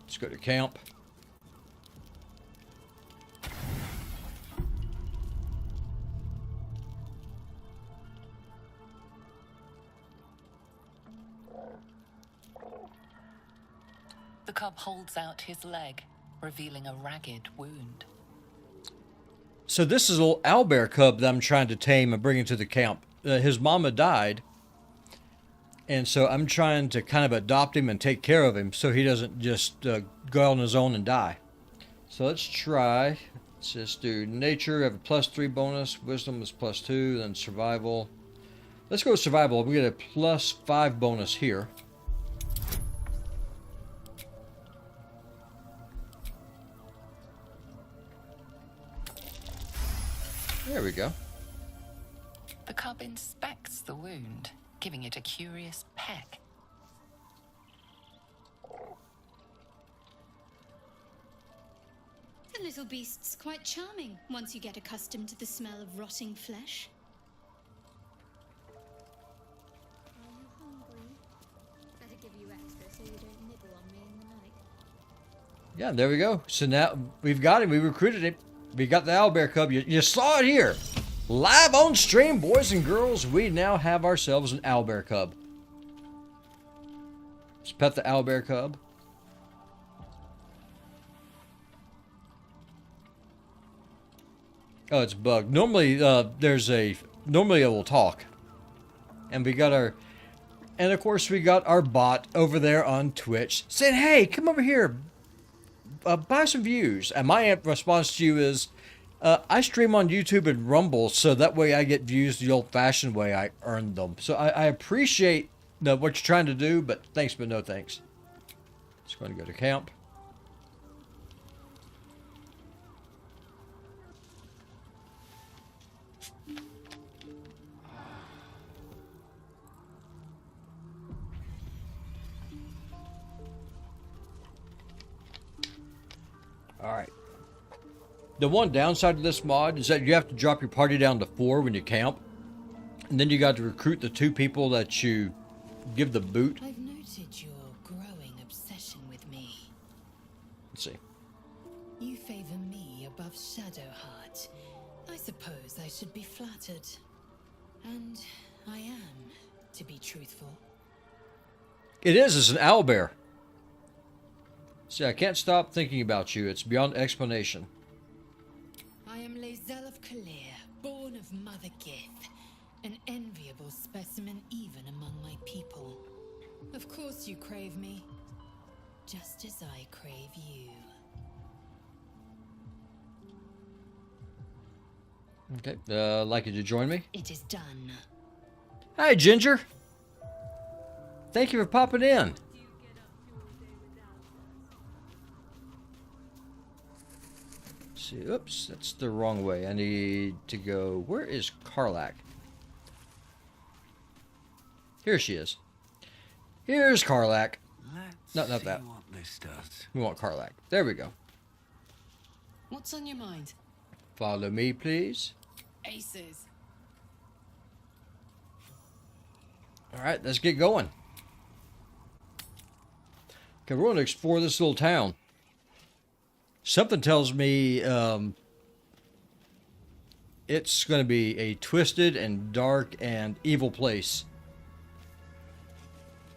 Let's go to camp. The cub holds out his leg, revealing a ragged wound. So this is a little owlbear cub that I'm trying to tame and bring into the camp. His mama died, and so I'm trying to kind of adopt him and take care of him so he doesn't just go on his own and die. So let's try. Let's just do nature. I have a +3 bonus. Wisdom is +2. Then survival. Let's go with survival. We get a +5 bonus here. There we go. The cub inspects the wound, giving it a curious peck. The little beast's quite charming once you get accustomed to the smell of rotting flesh. Are you hungry? Better give you extra so you don't nibble on me in the night. Yeah, there we go. So now we've got him. We recruited him. We got the owlbear cub. You saw it here. Live on stream, boys and girls. We now have ourselves an owlbear cub. Let's pet the owlbear cub. Oh, it's bugged. Normally, normally it will talk. And we got our, and of course we got our bot over there on Twitch saying, hey, come over here. Buy some views. And my response to you is, I stream on YouTube and Rumble, so that way I get views the old-fashioned way I earn them. So I appreciate what you're trying to do, but thanks, but no thanks. Just going to go to camp. Alright. The one downside of this mod is that you have to drop your party down to 4 when you camp. And then you got to recruit the 2 people that you give the boot. I've noted your growing obsession with me. Let's see. You favor me above Shadowheart, I suppose I should be flattered. And I am, to be truthful. It is. It's an owlbear. See, I can't stop thinking about you. It's beyond explanation. I am Lae'zel of Kalir, born of Mother Gith, an enviable specimen even among my people. Of course you crave me, just as I crave you. Okay, like you to join me? It is done. Hi, Ginger. Thank you for popping in. See, oops, that's the wrong way. I need to go. Where is Karlak? Here she is. Here's Karlak. Let's not see that. what this does. We want Karlak. There we go. What's on your mind? Follow me, please. Aces. All right, let's get going. Okay, we're going to explore this little town. Something tells me it's going to be a twisted and dark and evil place.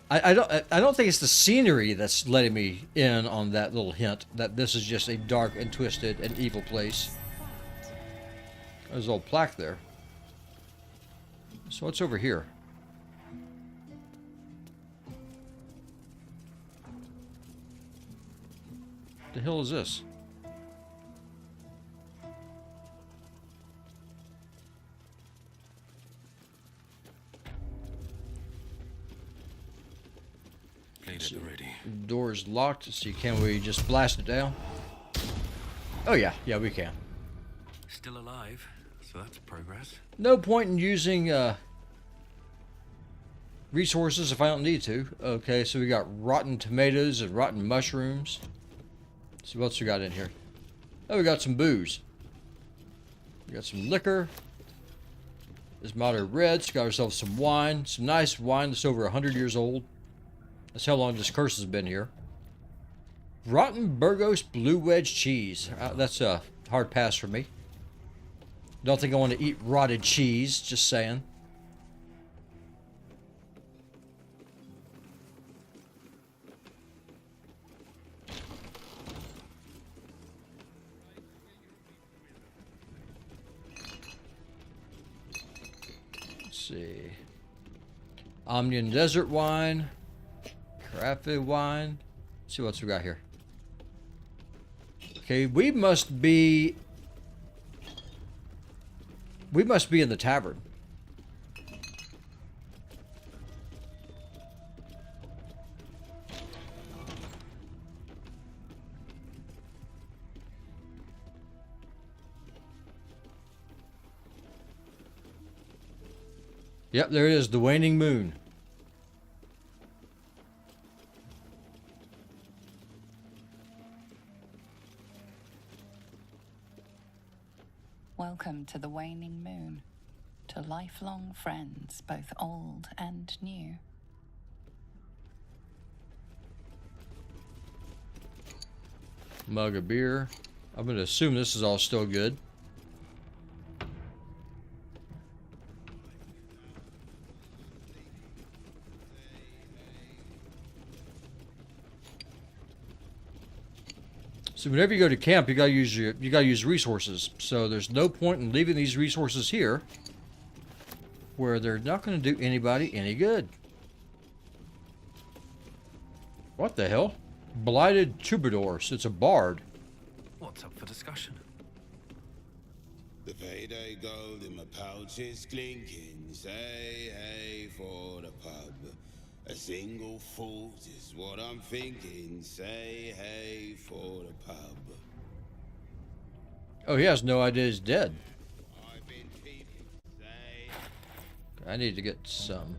I don't think it's the scenery that's letting me in on that little hint that this is just a dark and twisted and evil place. There's a little plaque there. So what's over here? The hell is this? Played it already. Door's locked, so can we just blast it down? Oh yeah, we can. Still alive, so that's progress. No point in using resources if I don't need to. Okay, so we got rotten tomatoes and rotten mushrooms. So what else we got in here? Oh, we got some booze. We got some liquor. This moderate reds. Got ourselves some wine. Some nice wine that's over 100 years old. That's how long this curse has been here. Rotten Burgos Blue Wedge cheese. That's a hard pass for me. Don't think I want to eat rotted cheese. Just saying. Let's see. Omnium Desert wine. Carafe wine. Let's see what we got here. Okay, we must be in the tavern. Yep, there it is, the waning moon. Welcome to the waning moon, to lifelong friends, both old and new. Mug of beer. I'm going to assume this is all still good. So whenever you go to camp, you gotta use resources. So there's no point in leaving these resources here, where they're not going to do anybody any good. What the hell? Blighted troubadours. It's a bard. What's up for discussion? The payday gold in my pouch is clinking. Say hey for the pub. A single fault is what I'm thinking. Say hey for the pub. Oh, he has no idea he's dead. I've been keeping say. I need to get some.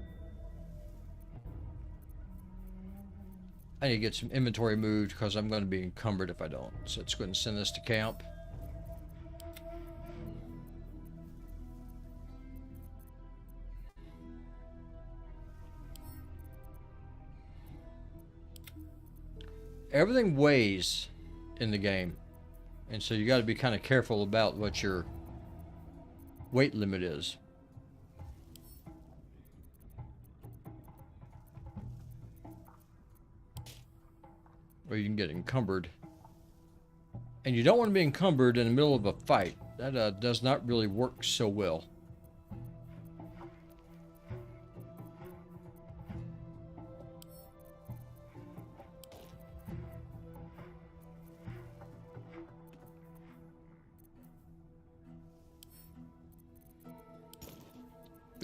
I need to get some inventory moved because I'm going to be encumbered if I don't. So let's go ahead and send this to camp. Everything weighs in the game, and so you got to be kind of careful about what you're weight limit is. Or you can get encumbered. And you don't want to be encumbered in the middle of a fight. That does not really work so well.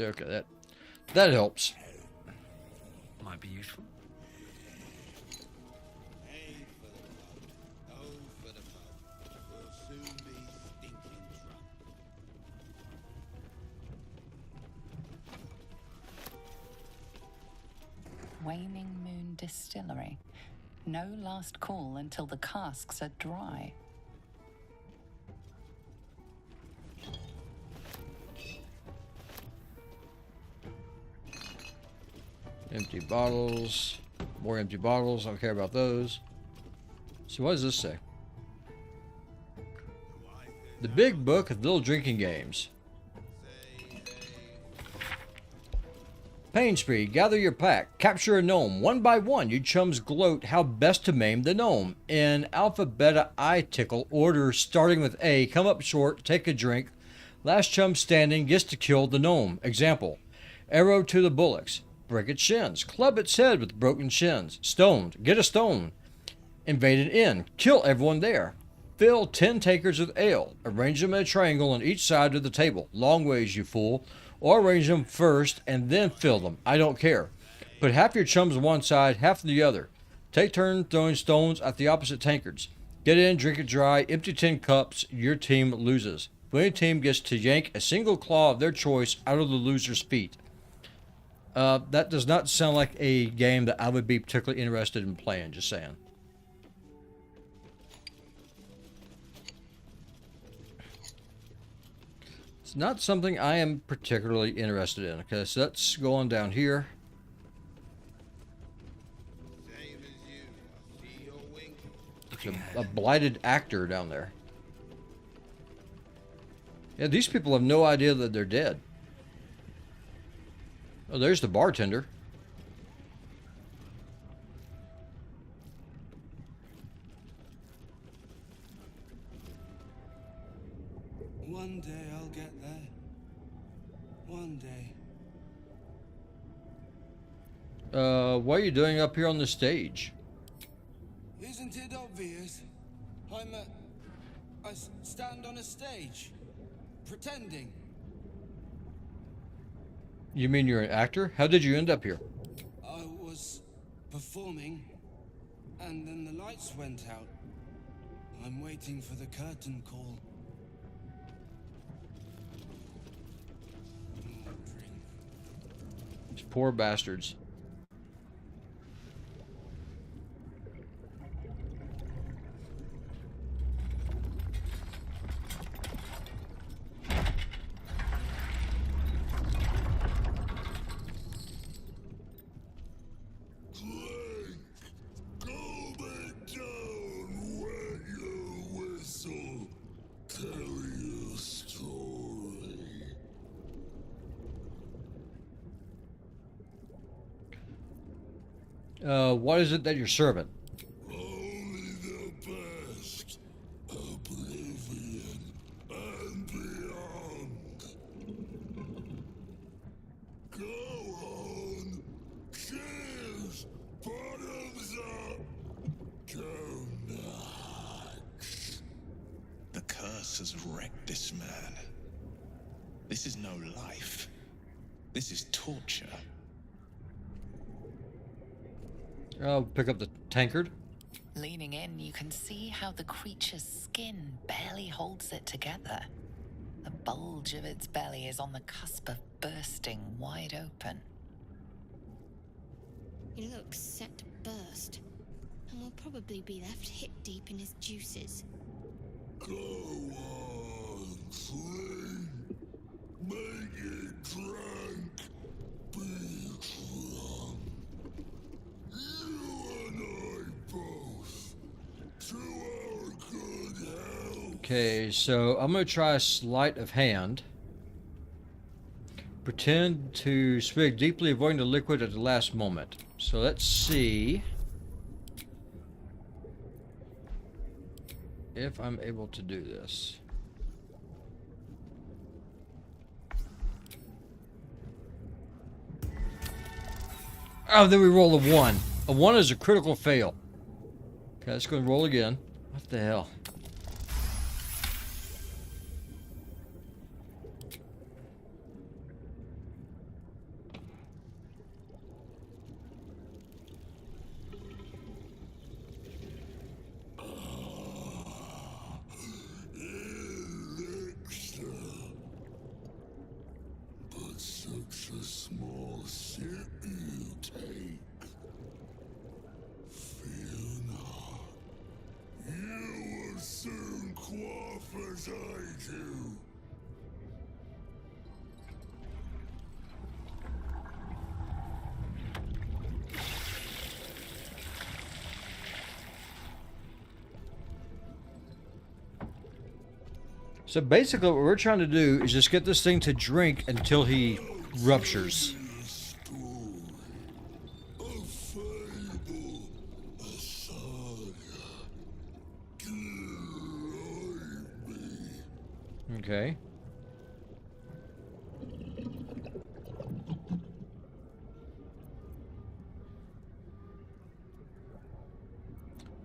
Okay, that helps. Might be useful. Hey for the pub, oh for the pub. We'll soon be stinking drunk. Waning Moon Distillery. No last call until the casks are dry. Empty bottles. More empty bottles. I don't care about those. So what does this say? The Big Book of Little Drinking Games. Pain Spree. Gather your pack. Capture a gnome. One by one, you chums gloat how best to maim the gnome. In Alpha Beta I Tickle, order starting with A. Come up short. Take a drink. Last chum standing gets to kill the gnome. Example. Arrow to the bullocks. Break its shins. Club its head with broken shins. Stoned. Get a stone. Invade an inn. Kill everyone there. Fill 10 takers with ale. Arrange them in a triangle on each side of the table. Long ways, you fool. Or arrange them first and then fill them. I don't care. Put half your chums on one side, half on the other. Take turns throwing stones at the opposite tankards. Get in, drink it dry, empty 10 cups. Your team loses. Winning team gets to yank a single claw of their choice out of the loser's feet. That does not sound like a game that I would be particularly interested in playing, just saying. It's not something I am particularly interested in. Okay, so let's go on down here. Same as you, I see your wink. Looking ahead. A blighted actor down there. Yeah, these people have no idea that they're dead. Oh, there's the bartender. One day I'll get there. One day. What are you doing up here on the stage? Isn't it obvious? I stand on a stage, pretending. You mean you're an actor? How did you end up here? I was performing, and then the lights went out. I'm waiting for the curtain call. Drink. These poor bastards. What is it that you're serving? Only the best. Oblivion and beyond. Go on. Cheers. Bottoms up. Go nuts. The curse has wrecked this man. This is no life. This is torture. I'll pick up the tankard. Leaning in, you can see how the creature's skin barely holds it together. The bulge of its belly is on the cusp of bursting wide open. He looks set to burst, and will probably be left hip deep in his juices. Go on. Clean. Make it drunk. Be drunk. You and I both. To our good health. Okay, so I'm going to try a sleight of hand. Pretend to swig deeply, avoiding the liquid at the last moment. So let's see if I'm able to do this. Oh, then we roll a 1. A 1 is a critical fail. Okay, let's go and roll again. What the hell? So basically what we're trying to do is just get this thing to drink until he ruptures. Okay.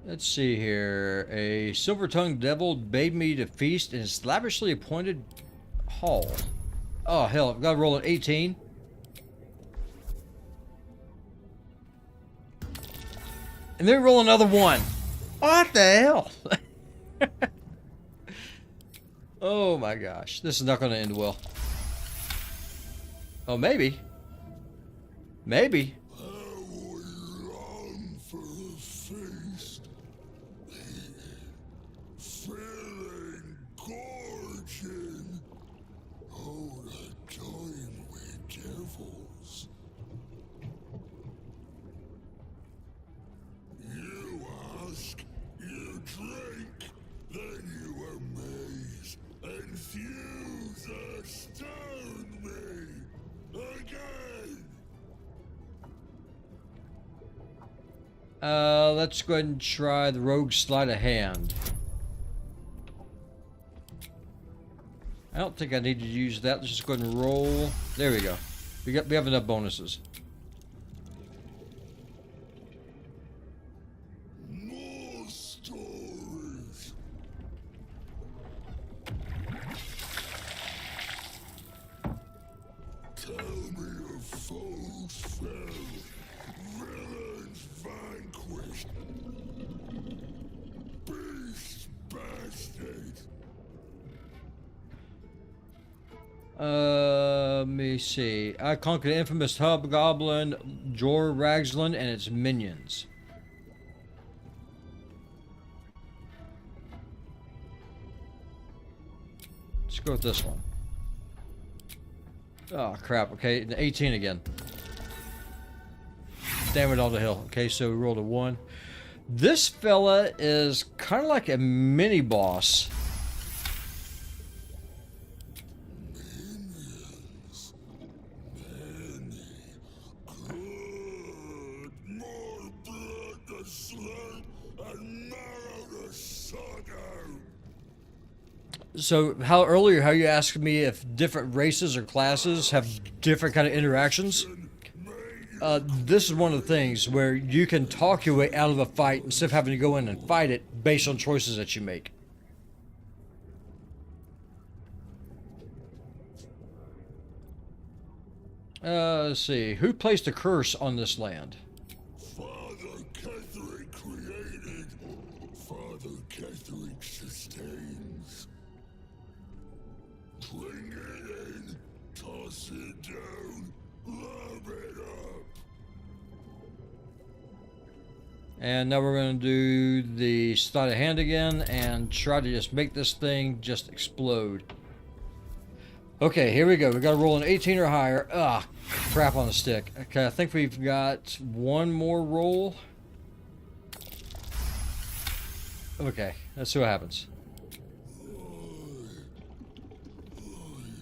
Let's see here. A silver-tongued devil bade me to feast in his lavishly appointed hall. Oh, hell. I've got to roll an 18. And then roll another 1. What the hell? Oh, my gosh. This is not going to end well. Oh, maybe. Maybe. Let's go ahead and try the rogue sleight of hand. I don't think I need to use that. Let's just go ahead and roll. There we go. We have enough bonuses. More stories. Tell me of foes fell, villains vanquished, beast bastard. Let me see. I conquered the infamous hobgoblin Jor Ragsland and its minions. Let's go with this one. Oh, crap. Okay, 18 again. Damn it all to hell. Okay, so we rolled a 1. This fella is kind of like a mini boss. So, how you asked me if different races or classes have different kind of interactions? This is one of the things where you can talk your way out of a fight instead of having to go in and fight it based on choices that you make. Let's see. Who placed a curse on this land? Father Catherick created, Father Catherick sustains. Bring it in, toss it down, lob it up. And now we're going to do the sleight of hand again and try to just make this thing just explode. Okay, here we go. We got to roll an 18 or higher. Ah, crap on the stick. Okay, I think we've got one more roll. Okay, let's see what happens. I know you.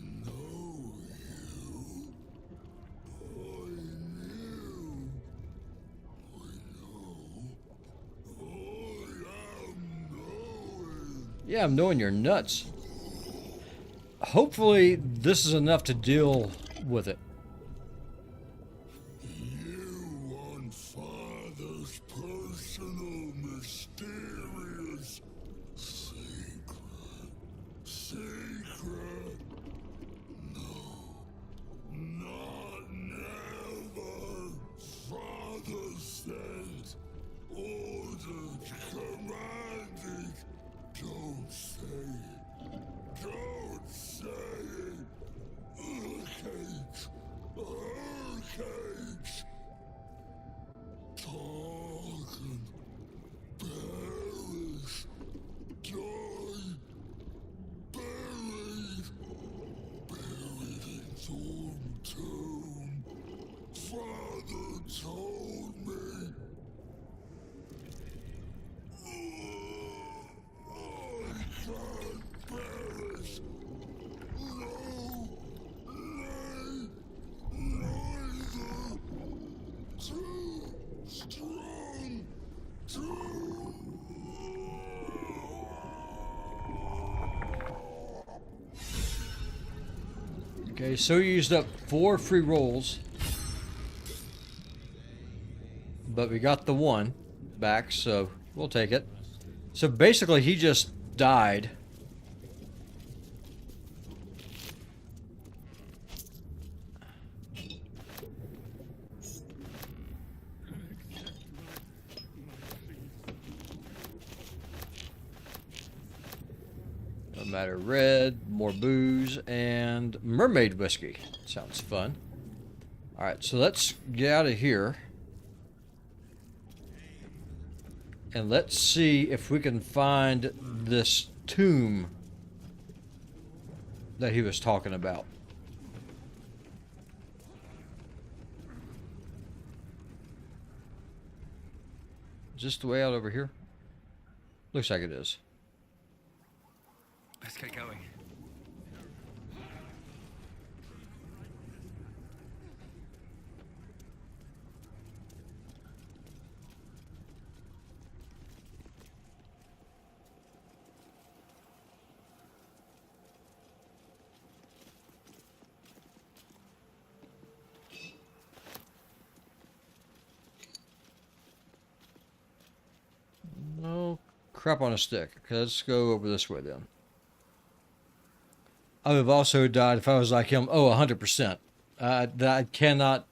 Yeah, I'm knowing you're nuts. Hopefully, this is enough to deal with it. You want Father's personal, mysterious secret. Secret? No. Not never. Father says, ordered, commanded. Don't say it. Don't say it. Earthquakes. Earthquakes. Talk and perish. Die. Buried. Buried in Thorn Tomb. Father told me. I can't perish. No. Nay. Neither. Too strong. Too. Okay, so you used up 4 free rolls. But we got the 1 back, so we'll take it. So basically, he just died. No matter red, more booze, and mermaid whiskey. Sounds fun. Alright, so let's get out of here. And let's see if we can find this tomb that he was talking about. Is this the way out over here? Looks like it is. Let's get going. No crap on a stick. Okay, let's go over this way then. I would have also died if I was like him. Oh, 100%. I cannot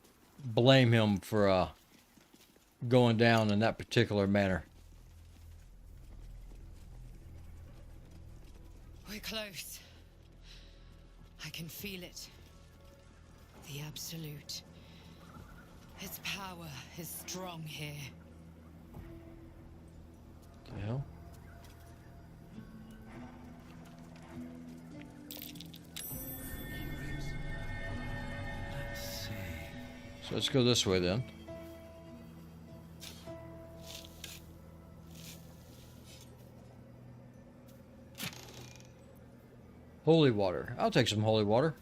blame him for going down in that particular manner. We're close. I can feel it. The Absolute. Its power is strong here. The hell? Let's see. So let's go this way then. Holy water. I'll take some holy water.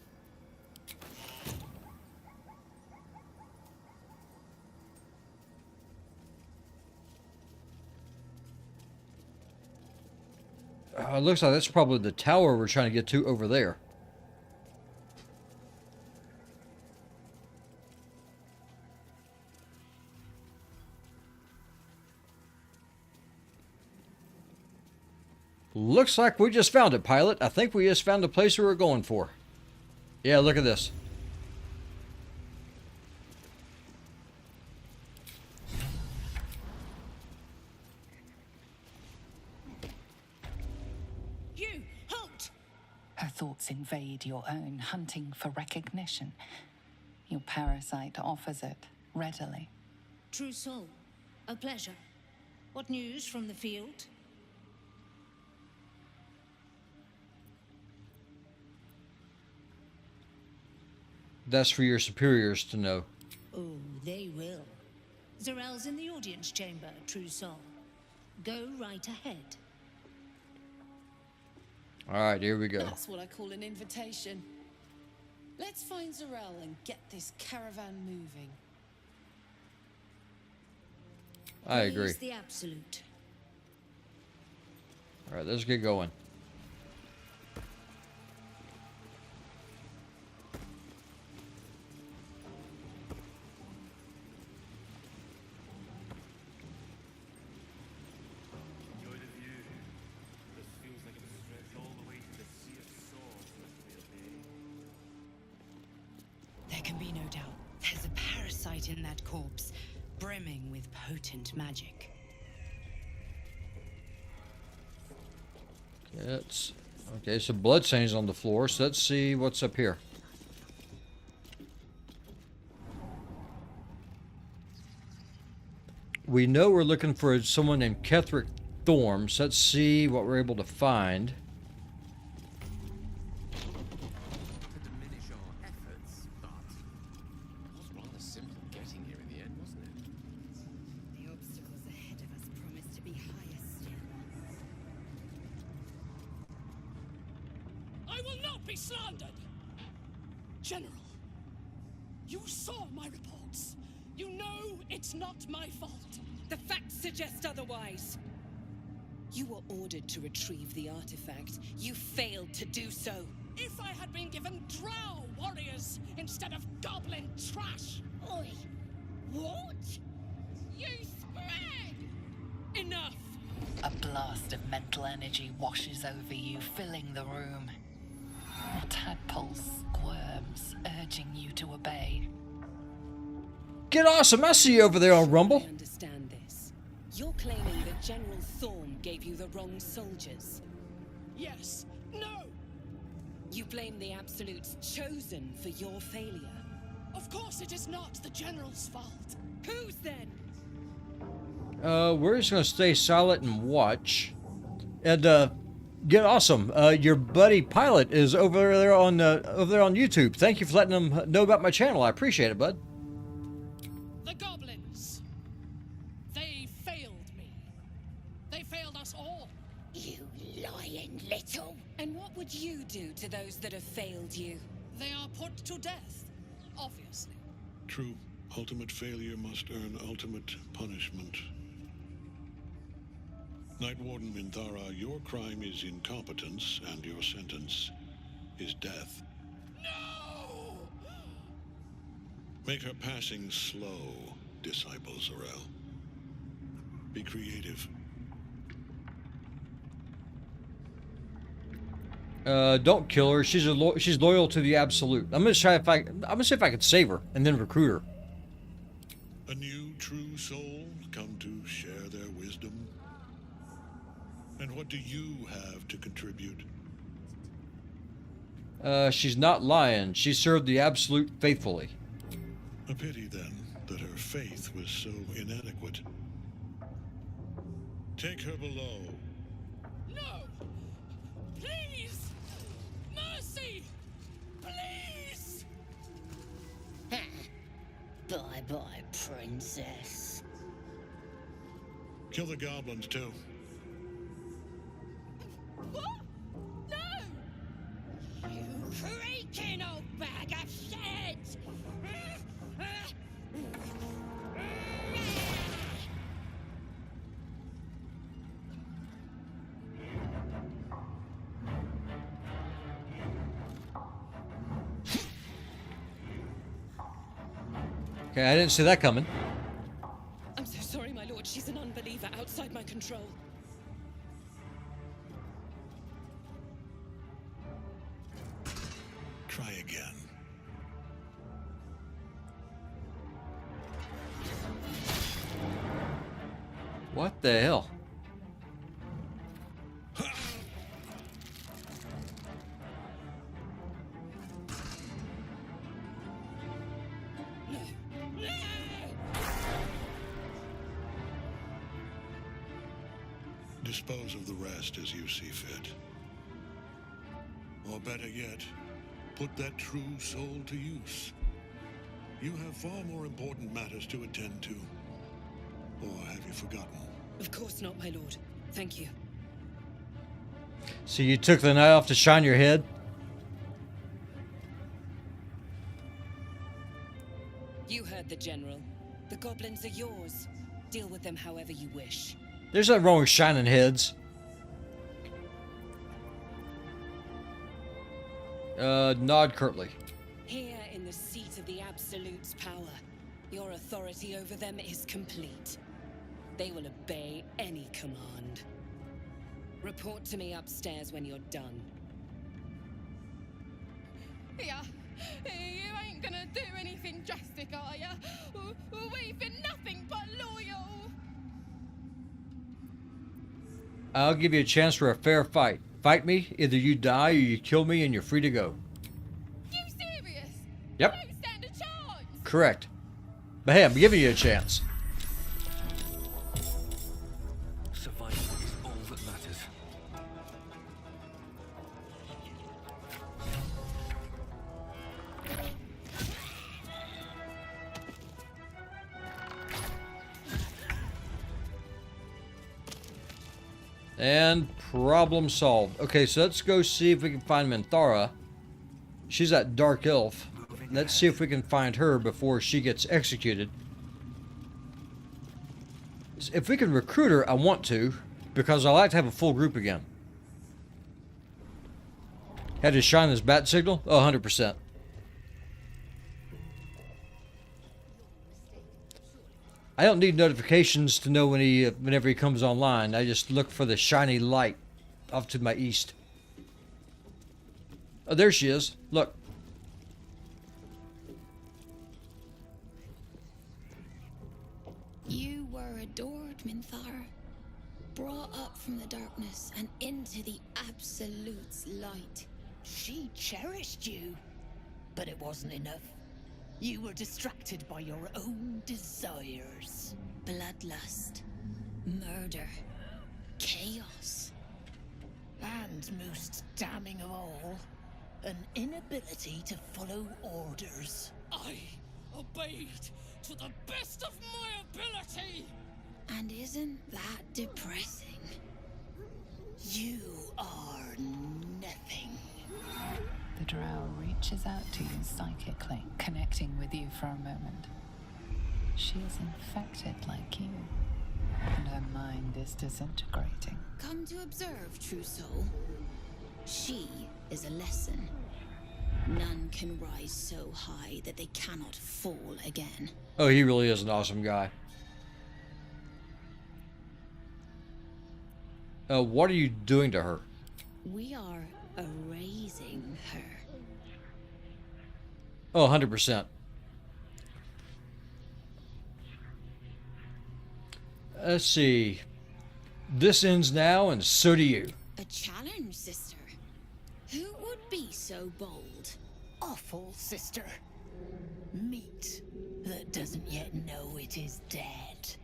It looks like that's probably the tower we're trying to get to over there. Looks like we just found it, pilot. I think we just found the place we were going for. Yeah, look at this. You, halt! Her thoughts invade your own, hunting for recognition. Your parasite offers it readily. True soul, a pleasure. What news from the field? That's for your superiors to know. Oh, they will. Zarel's in the audience chamber, True soul. Go right ahead. Alright, here we go. That's what I call an invitation. Let's find Zarel and get this caravan moving. I agree. Use the Absolute. Alright, let's get going. light in that corpse, brimming with potent magic. It's okay. So blood stains on the floor. So let's see what's up here. We know we're looking for someone named Ketherick Thorm. So let's see what we're able to find. I will not be slandered! General, you saw my reports. You know it's not my fault. The facts suggest otherwise. You were ordered to retrieve the artifact. You failed to do so. If I had been given drow warriors instead of goblin trash. Oi! What? You spread! Enough! A blast of mental energy washes over you, filling the room. Tadpole squirms, urging you to obey. Get awesome! I see you over there on Rumble. I understand this. You're claiming that General Thorm gave you the wrong soldiers. Yes. No! You blame the Absolute's Chosen for your failure. Of course it is not the General's fault. Whose then? We're just gonna stay silent and watch. And get awesome. Your buddy Pilot is over there on YouTube. Thank you for letting him know about my channel. I appreciate it, bud. The goblins. They failed me. They failed us all. You lying little. And what would you do to those that have failed you? They are put to death, obviously. True. Ultimate failure must earn ultimate punishment. Night Warden Minthara, your crime is incompetence, and your sentence is death. No! Make her passing slow, Disciple Zarel. Be creative. Don't kill her. She's loyal to the Absolute. I'm gonna see if I can save her and then recruit her. A new true soul come to share their wisdom. And what do you have to contribute? She's not lying. She served the Absolute faithfully. A pity, then, that her faith was so inadequate. Take her below. No! Please! Mercy! Please! Bye-bye, princess. Kill the goblins, too. What? No! You creaking old bag of shit! Okay, I didn't see that coming. I'm so sorry, my lord. She's an unbeliever outside my control. Try again. What the hell? Dispose of the rest as you see fit. Or better yet, put that true soul to use. You have far more important matters to attend to. Or have you forgotten? Of course not, my lord. Thank you. So you took the night off to shine your head? You heard the general. The goblins are yours. Deal with them however you wish. There's nothing wrong with shining heads. Nod curtly. Here in the seat of the Absolute's power, your authority over them is complete. They will obey any command. Report to me upstairs when you're done. Yeah, You ain't gonna do anything drastic, are ya? We've been nothing but loyal. I'll give you a chance for a fair fight. Fight me, either you die or you kill me and you're free to go. You serious? Yep. You don't stand a chance. Correct. But hey, I'm giving you a chance. Survival is all that matters. And problem solved. Okay, so let's go see if we can find Minthara. She's that dark elf. Let's see if we can find her before she gets executed. If we can recruit her, I want to, because I like to have a full group again. Had to shine this bat signal? Oh, 100%. I don't need notifications to know when whenever he comes online. I just look for the shiny light off to my east. Oh, there she is. Look. You were adored, Minthara. Brought up from the darkness and into the Absolute's light. She cherished you, but it wasn't enough. You were distracted by your own desires. Bloodlust, murder, chaos. And most damning of all, an inability to follow orders. I obeyed to the best of my ability. And isn't that depressing? You are nothing. The drow reaches out to you psychically, connecting with you for a moment. She is infected like you, and her mind is disintegrating. Come to observe, true soul. She is a lesson. None can rise so high that they cannot fall again. Oh, he really is an awesome guy. What are you doing to her? We are erasing her. Oh, 100%. Let's see. This ends now, and so do you. A challenge, sister. Who would be so bold? Awful sister. Meat that doesn't yet know it is dead.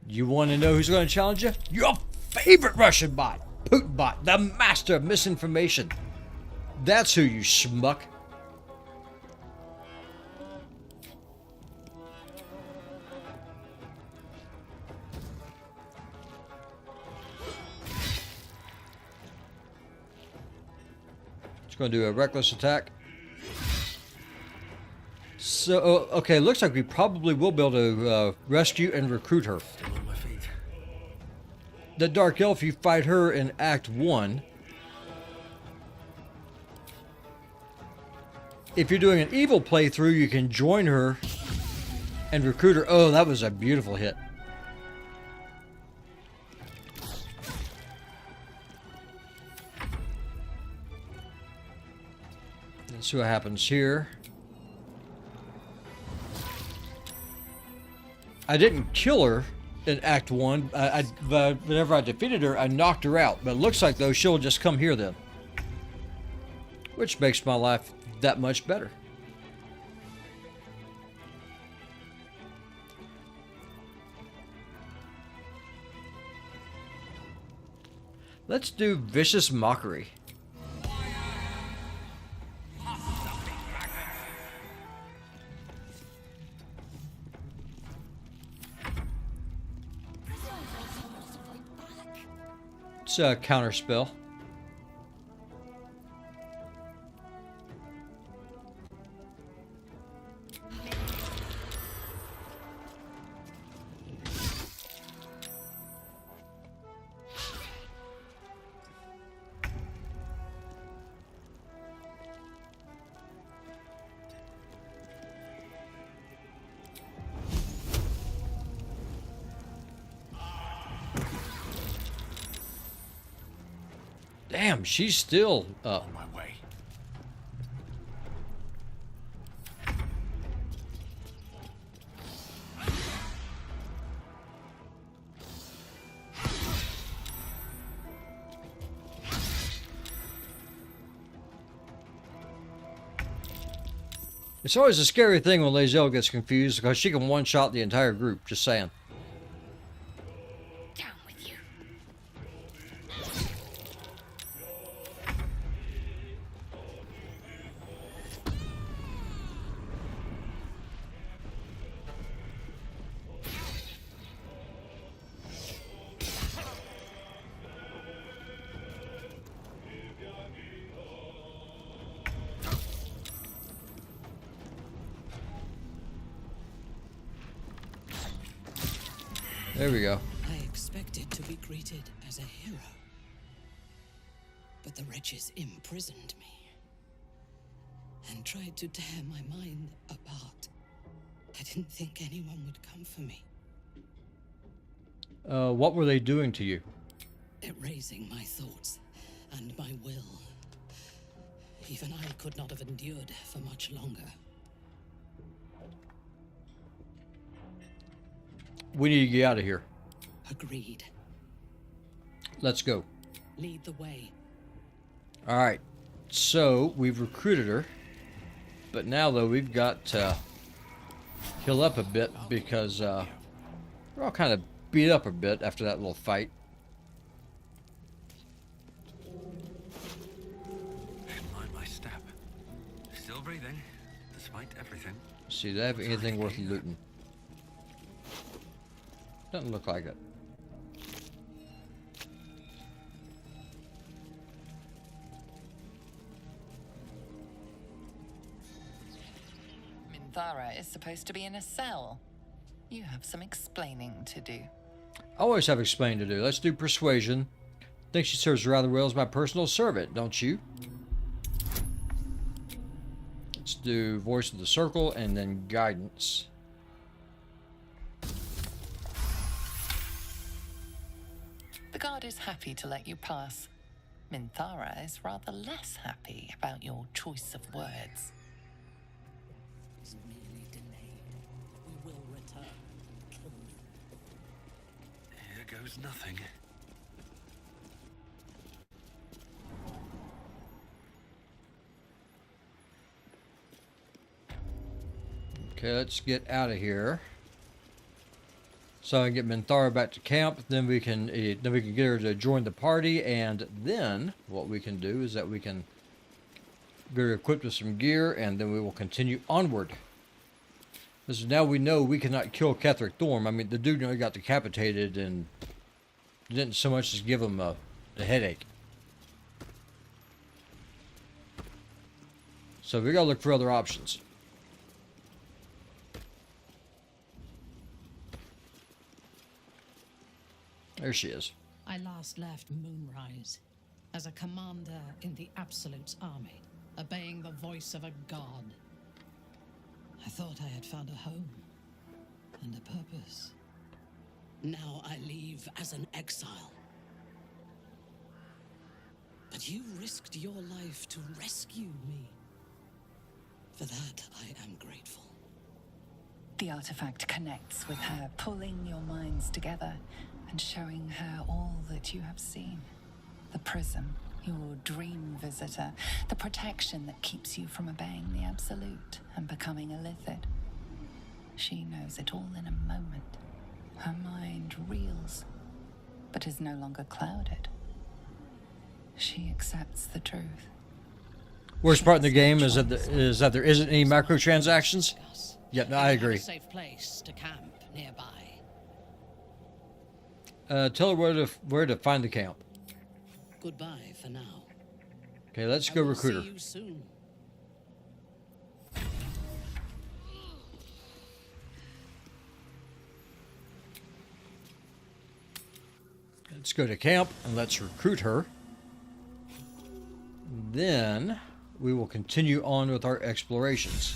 You want to know who's going to challenge you? Your favorite Russian bot, Putin bot, the master of misinformation. That's who, you schmuck. It's going to do a reckless attack. So, okay, looks like we probably will be able to rescue and recruit her. Still on my feet. The Dark Elf, you fight her in Act 1. If you're doing an evil playthrough, you can join her and recruit her. Oh, that was a beautiful hit. Let's see what happens here. I didn't kill her in Act 1. Whenever I defeated her, I knocked her out. But it looks like, though, she'll just come here then. Which makes my life that much better. Let's do Vicious Mockery. It's a counter spell. Damn, she's still up. On my way. It's always a scary thing when Lae'zel gets confused because she can one-shot the entire group. Just saying. Down with you. There we go. I expected to be greeted as a hero. But the wretches imprisoned me and tried to tear my mind apart. I didn't think anyone would come for me. What were they doing to you? Erasing my thoughts and my will. Even I could not have endured for much longer. We need to get out of here. Agreed. Let's go. Lead the way. All right. So we've recruited her, but now though we've got to heal up a bit because we're all kind of beat up a bit after that little fight. Mind my step. Still breathing, despite everything. See, do they have anything worth looting? Doesn't look like it. Minthara is supposed to be in a cell. You have some explaining to do. I always have explaining to do. Let's do persuasion. Think she serves rather well as my personal servant, don't you? Let's do voice of the circle and then guidance. The guard is happy to let you pass. Minthara is rather less happy about your choice of words. It's merely delayed. We will return and kill you. Here goes nothing. Okay, let's get out of here. So I can get Minthara back to camp. Then we can get her to join the party, and then what we can do is that we can get her equipped with some gear, and then we will continue onward. Because now we know we cannot kill Ketheric Thorm. I mean, the dude nearly got decapitated and didn't so much as give him a headache. So we gotta look for other options. There she is. I last left Moonrise as a commander in the Absolute's army, obeying the voice of a god. I thought I had found a home and a purpose. Now I leave as an exile. But you risked your life to rescue me. For that, I am grateful. The artifact connects with her, pulling your minds together and showing her all that you have seen. The prism, your dream visitor, the protection that keeps you from obeying the Absolute and becoming a Lithid. She knows it all in a moment. Her mind reels, but is no longer clouded. She accepts the truth. Worst part in the game is that there isn't any microtransactions. Yep, no, I agree. A safe place to camp nearby. Tell her where to find the camp. Goodbye for now. Okay, let's go recruit her. See you soon. Let's go to camp and let's recruit her. Then we will continue on with our explorations.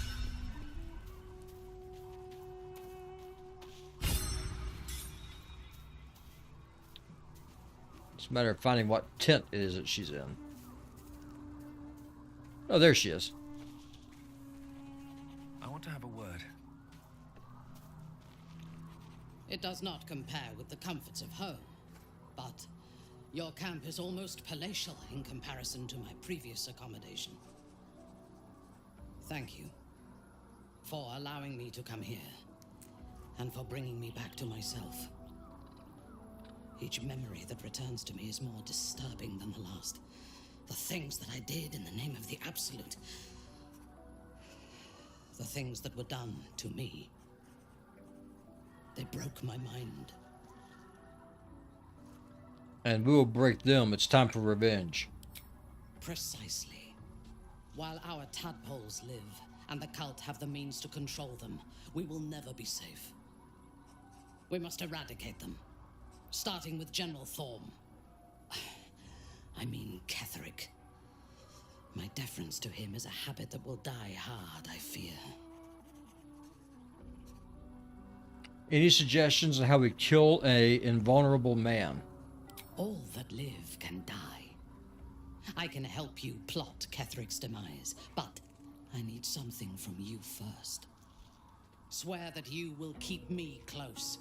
It's a matter of finding what tent it is that she's in. Oh, there she is. I want to have a word. It does not compare with the comforts of home, but your camp is almost palatial in comparison to my previous accommodation. Thank you. for allowing me to come here, and for bringing me back to myself. Each memory that returns to me is more disturbing than the last. The things that I did in the name of the Absolute. The things that were done to me. They broke my mind. And we will break them. It's time for revenge. Precisely. While our tadpoles live, and the cult have the means to control them, we will never be safe. We must eradicate them. Starting with General Thorm. I mean Ketherick. My deference to him is a habit that will die hard, I fear. Any suggestions on how we kill a invulnerable man? All that live can die. I can help you plot Ketherick's demise, but I need something from you first. Swear that you will keep me close.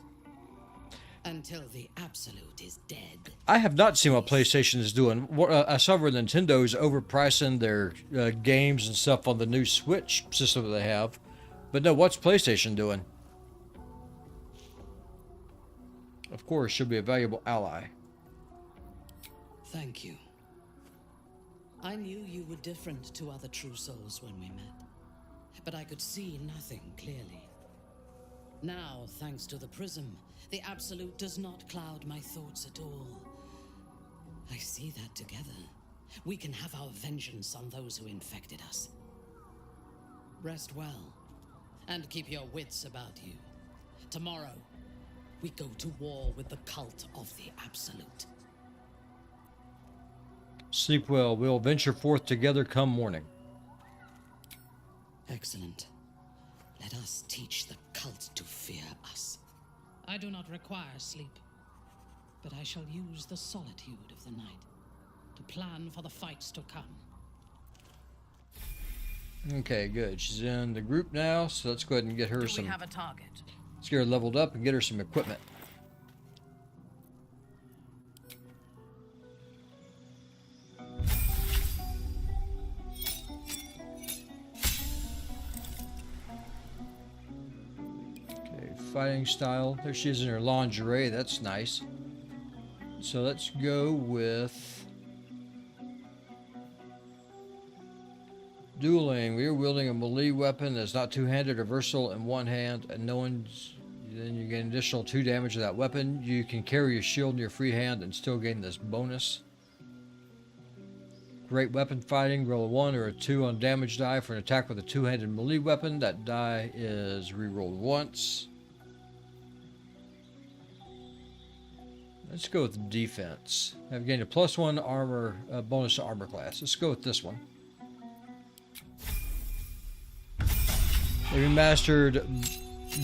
Until the Absolute is dead. I have not seen what PlayStation is doing. I saw where Nintendo's overpricing their games and stuff on the new Switch system that they have. But no, what's PlayStation doing? Of course, she'll be a valuable ally. Thank you. I knew you were different to other true souls when we met, but I could see nothing clearly. Now, thanks to the prism, the Absolute does not cloud my thoughts at all. I see that together, we can have our vengeance on those who infected us. Rest well, and keep your wits about you. Tomorrow, we go to war with the cult of the Absolute. Sleep well. We'll venture forth together come morning. Excellent. Let us teach the cult to fear us. I do not require sleep, but I shall use the solitude of the night to plan for the fights to come. Okay, good. She's in the group now, so let's go ahead and get her some. We have a target. Let's get her leveled up and get her some equipment. Fighting style. There she is in her lingerie. That's nice. So let's go with dueling. We are wielding a melee weapon that's not two-handed or versatile in one hand, and no one's. Then you gain additional 2 damage of that weapon. You can carry your shield in your free hand and still gain this bonus. Great weapon fighting. Roll a 1 or a 2 on damage die for an attack with a two-handed melee weapon. That die is rerolled once. Let's go with defense. I've gained a +1 armor bonus to armor class. Let's go with this one. They remastered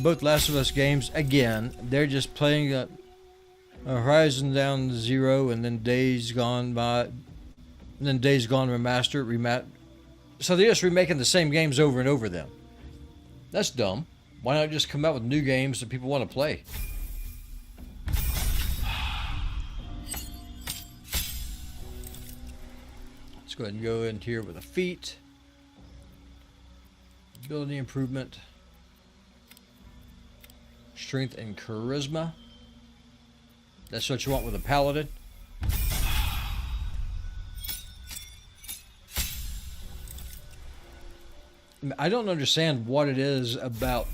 both Last of Us games again. They're just playing Horizon Down Zero and then Days Gone by, and then Days Gone remastered. So they're just remaking the same games over and over. Then that's dumb. Why not just come out with new games that people want to play? Go ahead and go in here with a feat. Ability improvement. Strength and charisma. That's what you want with a paladin. I don't understand what it is about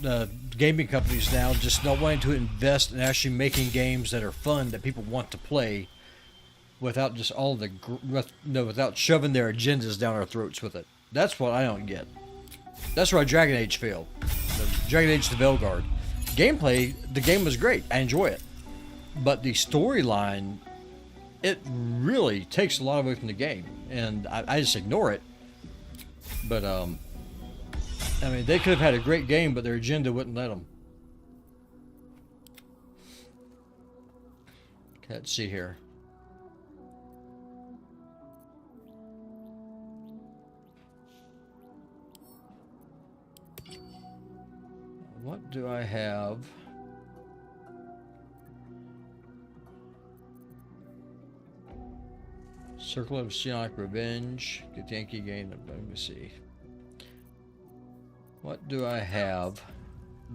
gaming companies now just not wanting to invest in actually making games that are fun that people want to play. Without just all the, without shoving their agendas down our throats with it. That's what I don't get. That's why Dragon Age failed. Dragon Age the Veilguard. Gameplay, the game was great. I enjoy it. But the storyline, it really takes a lot away from the game. And I just ignore it. But, I mean, they could have had a great game, but their agenda wouldn't let them. Okay, let's see here. What do I have? Circle of Psionic Revenge. Get Yankee gain. Let me see. What do I have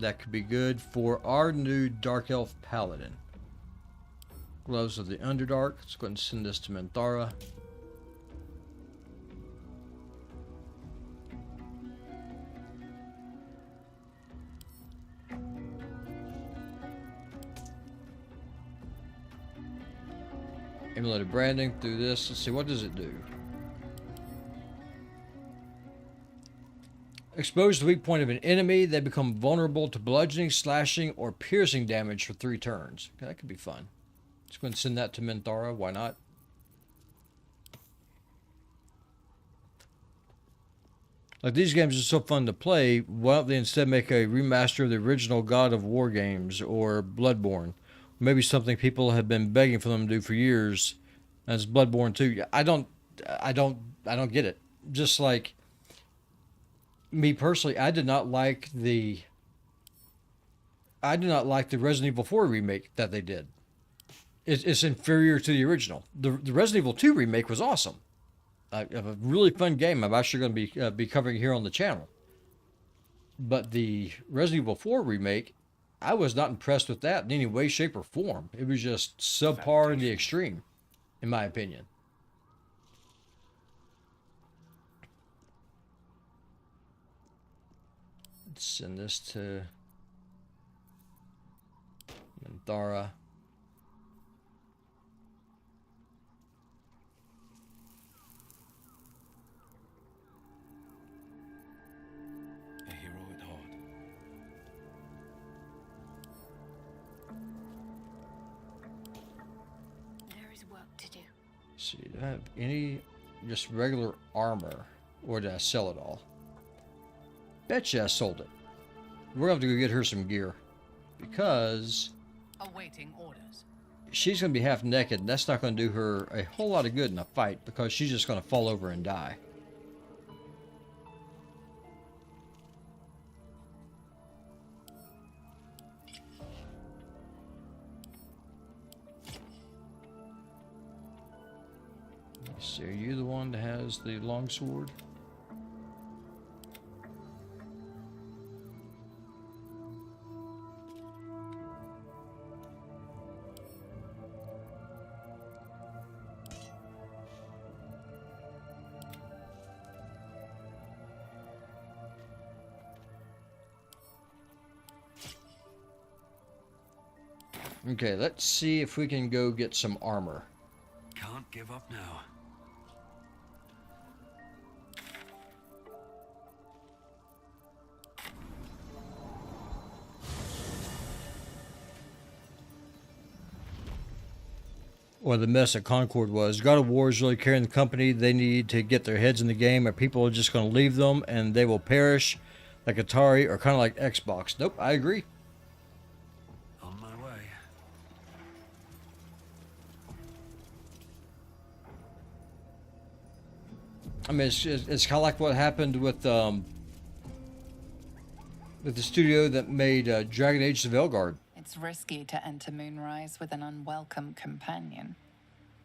that could be good for our new Dark Elf Paladin? Gloves of the Underdark. Let's go ahead and send this to Minthara. Emulated branding through this. Let's see, what does it do? Expose the weak point of an enemy. They become vulnerable to bludgeoning, slashing, or piercing damage for 3 turns. Okay, that could be fun. Let's go and send that to Minthara. Why not? Like, these games are so fun to play. Why don't they instead make a remaster of the original God of War games or Bloodborne? Maybe something people have been begging for them to do for years. As Bloodborne 2. I don't get it. Just like me personally, I did not like the Resident Evil 4 remake that they did. It's inferior to the original. The Resident Evil 2 remake was awesome. A really fun game. I'm actually going to be covering here on the channel. But the Resident Evil 4 remake, I was not impressed with that in any way, shape, or form. It was just subpar in the extreme, in my opinion. Let's send this to Minthara. A hero at heart. There is work to do. Let's see, do I have any just regular armor, or did I sell it all? Betcha I sold it. We're going to have to go get her some gear, because Awaiting orders. she's going to be half naked, and that's not going to do her a whole lot of good in a fight, because she's just going to fall over and die. Let's see, are you the one that has the longsword? Okay, let's see if we can go get some armor. Can't give up now. Or the mess at Concord was. God of War is really carrying the company. They need to get their heads in the game, or people are just going to leave them and they will perish like Atari or kind of like Xbox. Nope, I agree. On my way. I mean, it's kind of like what happened with the studio that made Dragon Age of Velgard. It's risky to enter Moonrise with an unwelcome companion.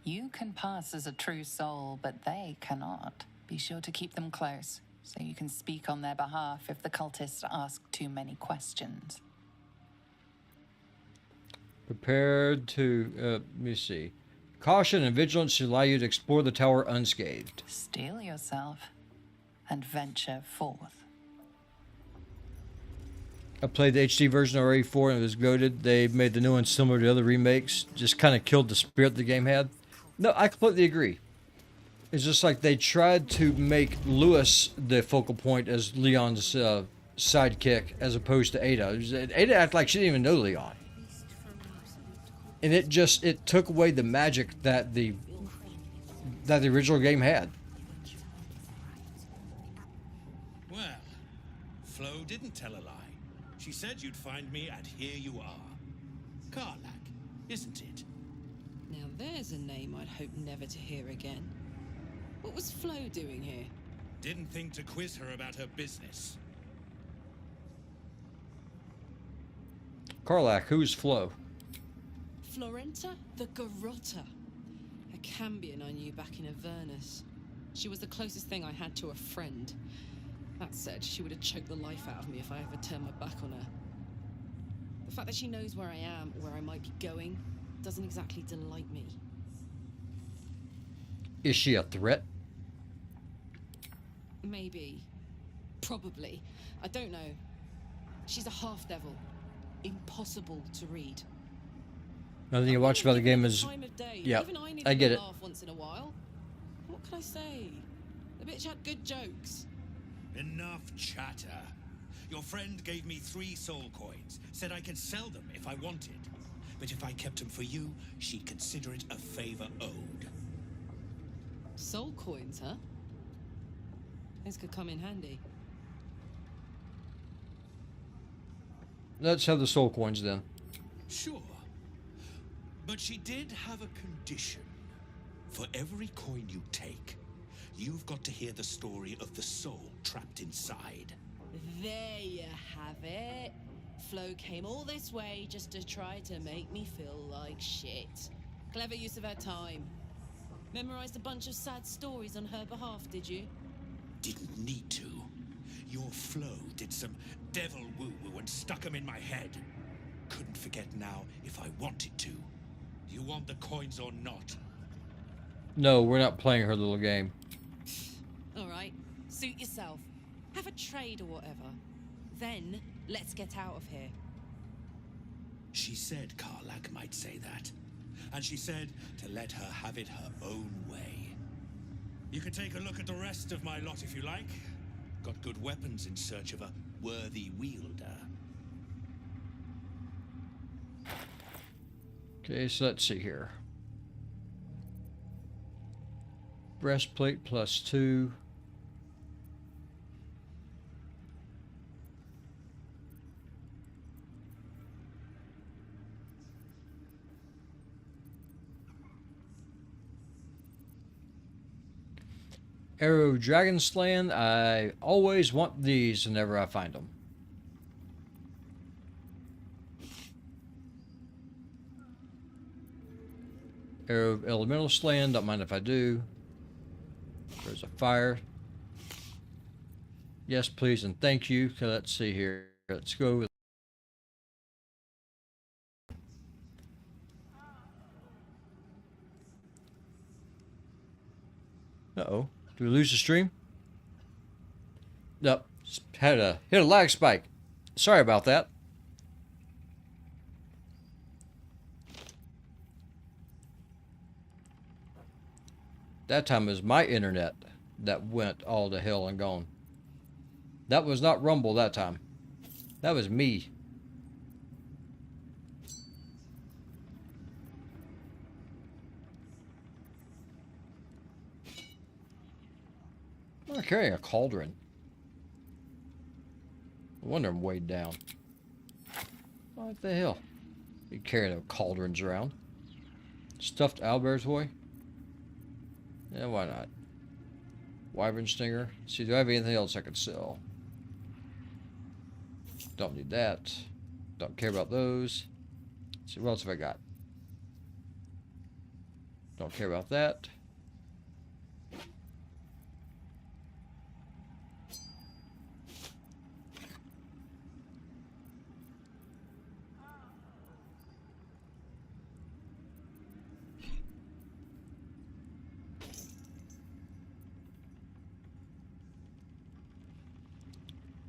You can pass as a true soul, but they cannot. Be sure to keep them close, so you can speak on their behalf if the cultists ask too many questions. Prepared to, let me see. Caution and vigilance should allow you to explore the tower unscathed. Steel yourself and venture forth. I played the HD version of RE4 and it was goated. They made the new one similar to other remakes. Just kind of killed the spirit the game had. No, I completely agree. It's just like they tried to make Lewis the focal point as Leon's sidekick as opposed to Ada. Ada acted like she didn't even know Leon. And it took away the magic that the original game had. Well, Flo didn't tell a lie. She said you'd find me, and here you are. Karlak, isn't it? Now there's a name I'd hope never to hear again. What was Flo doing here? Didn't think to quiz her about her business. Karlak, who's Flo? Florenta the Garotta. A Cambion I knew back in Avernus. She was the closest thing I had to a friend. That said, she would have choked the life out of me if I ever turned my back on her. The fact that she knows where I am, or where I might be going, doesn't exactly delight me. Is she a threat? Maybe. Probably. I don't know. She's a half-devil. Impossible to read. Nothing you watch about the game is... Time of day. Yeah, Even I need I a get it. laugh once in a while. What can I say? The bitch had good jokes. Enough chatter. Your friend gave me 3 soul coins, said I could sell them if I wanted. But if I kept them for you, she'd consider it a favor owed. Soul coins, huh? Those could come in handy. Let's have the soul coins then. Sure. But she did have a condition. For every coin you take, you've got to hear the story of the soul trapped inside. There you have it. Flo came all this way just to try to make me feel like shit. Clever use of her time. Memorized a bunch of sad stories on her behalf, did you? Didn't need to. Your Flo did some devil woo-woo and stuck them in my head. Couldn't forget now if I wanted to. You want the coins or not? No, we're not playing her little game. All right, suit yourself. Have a trade or whatever. Then, let's get out of here. She said Karlach might say that. And she said to let her have it her own way. You can take a look at the rest of my lot if you like. Got good weapons in search of a worthy wielder. Okay, so let's see here. Breastplate +2. Arrow Dragon Slaying. I always want these whenever I find them. Arrow of Elemental Slaying. Don't mind if I do. There's a fire. Yes, please, and thank you. So let's see here. Let's go with... Uh-oh. Do we lose the stream? Nope. Hit a lag spike. Sorry about that. That time it was my internet that went all to hell and gone. That was not Rumble that time. That was me. I'm carrying a cauldron. No wonder I'm weighed down. What the hell? You carrying cauldrons around? Stuffed owlbear toy? Yeah, why not? Wyvern stinger. See, do I have anything else I could sell? Don't need that. Don't care about those. Let's see, what else have I got? Don't care about that.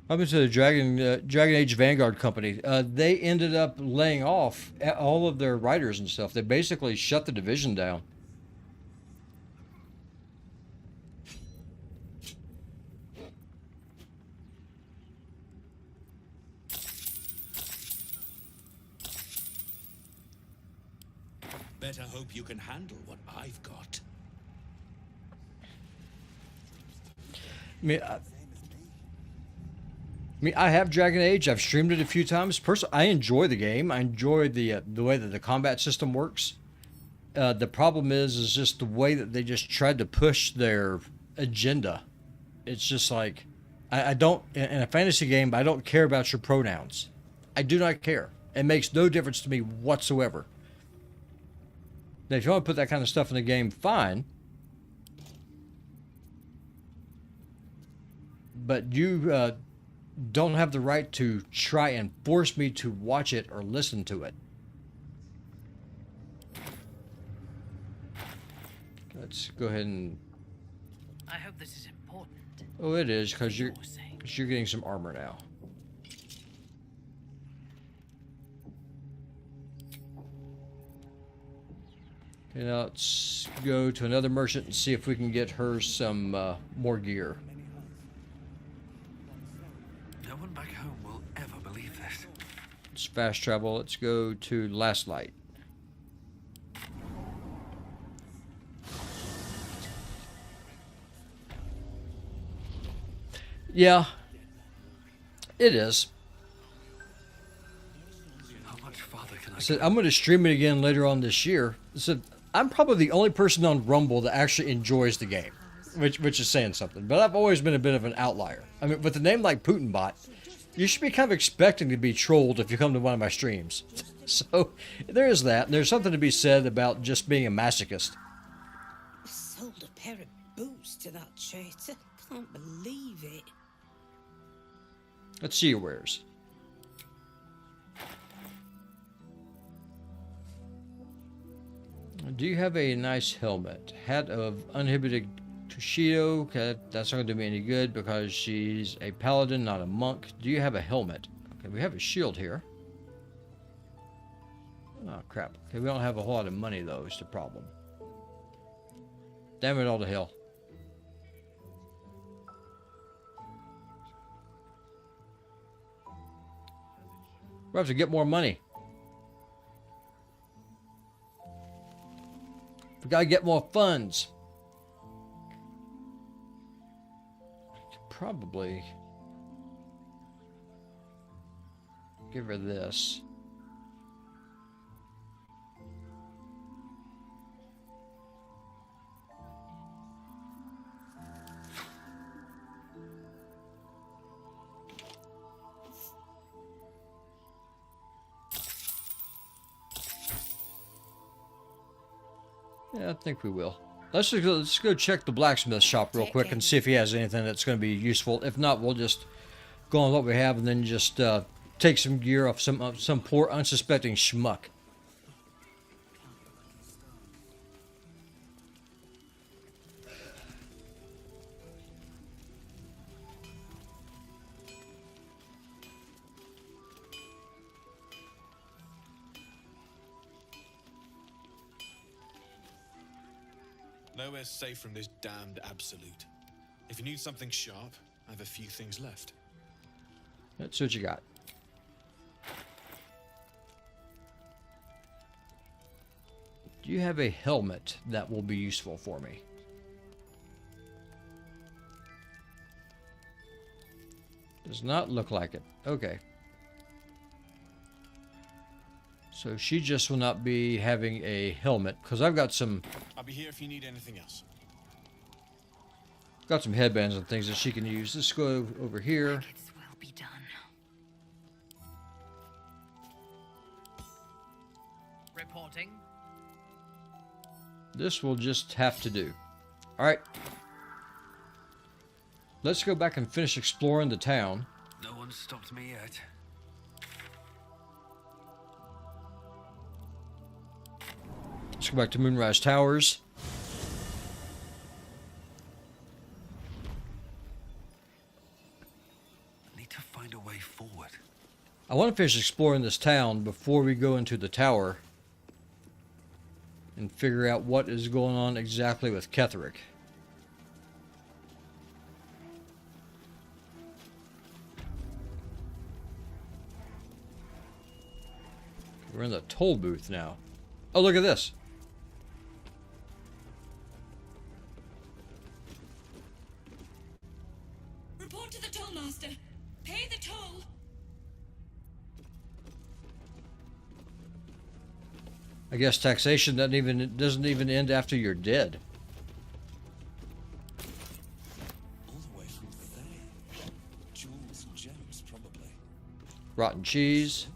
Up into the Dragon Age Vanguard company, they ended up laying off all of their writers and stuff. They basically shut the division down. Better hope you can handle what I've got. I have Dragon Age. I've streamed it a few times. Personally, I enjoy the game. I enjoy the way that the combat system works. The problem is just the way that they just tried to push their agenda. It's just like, I don't, in a fantasy game, I don't care about your pronouns. I do not care. It makes no difference to me whatsoever. Now, if you want to put that kind of stuff in the game, fine. but you don't have the right to try and force me to watch it or listen to it. Let's go ahead and... I hope this is important. Oh, it is, because you're getting some armor now. Okay, now let's go to another merchant and see if we can get her some more gear. No one back home will ever believe this. Let's fast travel. Let's go to Last Light. Yeah, it is. How much farther can I So I'm going to stream it again later on this year. So I'm probably the only person on Rumble that actually enjoys the game, which is saying something. But I've always been a bit of an outlier. I mean, with a name like Putinbot, you should be kind of expecting to be trolled if you come to one of my streams. So there is that. There's something to be said about just being a masochist. Sold a pair of boots to that traitor. Can't believe it. Let's see your wares. Do you have a nice helmet? Hat of uninhibited Tushido. Okay, that's not going to do me any good because she's a paladin, not a monk. Do you have a helmet? Okay, we have a shield here. Oh, crap. Okay, we don't have a whole lot of money, though, is the problem. Damn it all to hell. We have to get more money. We gotta get more funds. Probably give her this. Yeah, I think we will. Let's go check the blacksmith shop real quick and see if he has anything that's going to be useful. If not, we'll just go on what we have and then just take some gear off some poor unsuspecting schmuck. Nowhere's safe from this damned absolute. If you need something sharp, I have a few things left. That's what you got. Do you have a helmet that will be useful for me? Does not look like it. Okay. So she just will not be having a helmet because I've got some. I'll be here if you need anything else. Got some headbands and things that she can use. Let's go over here. Well be done. Reporting. This will just have to do. All right. Let's go back and finish exploring the town. No one's stopped me yet. Let's go back to Moonrise Towers. I need to find a way forward. I want to finish exploring this town before we go into the tower and figure out what is going on exactly with Ketherick. We're in the toll booth now. Oh, look at this. Report to the tollmaster. Pay the toll. I guess taxation doesn't even end after you're dead. All the way from there. Jewels and gems, probably. Rotten cheese.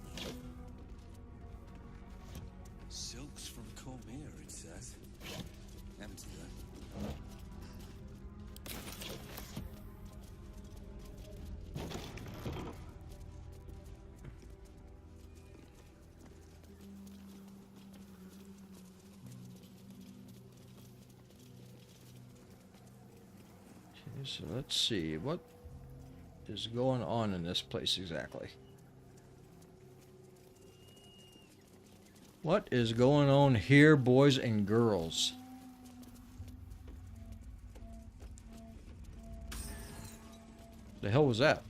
Silks from Cormier, it says. Empty then. So let's see. What is going on in this place exactly? What is going on here, boys and girls? The hell was that?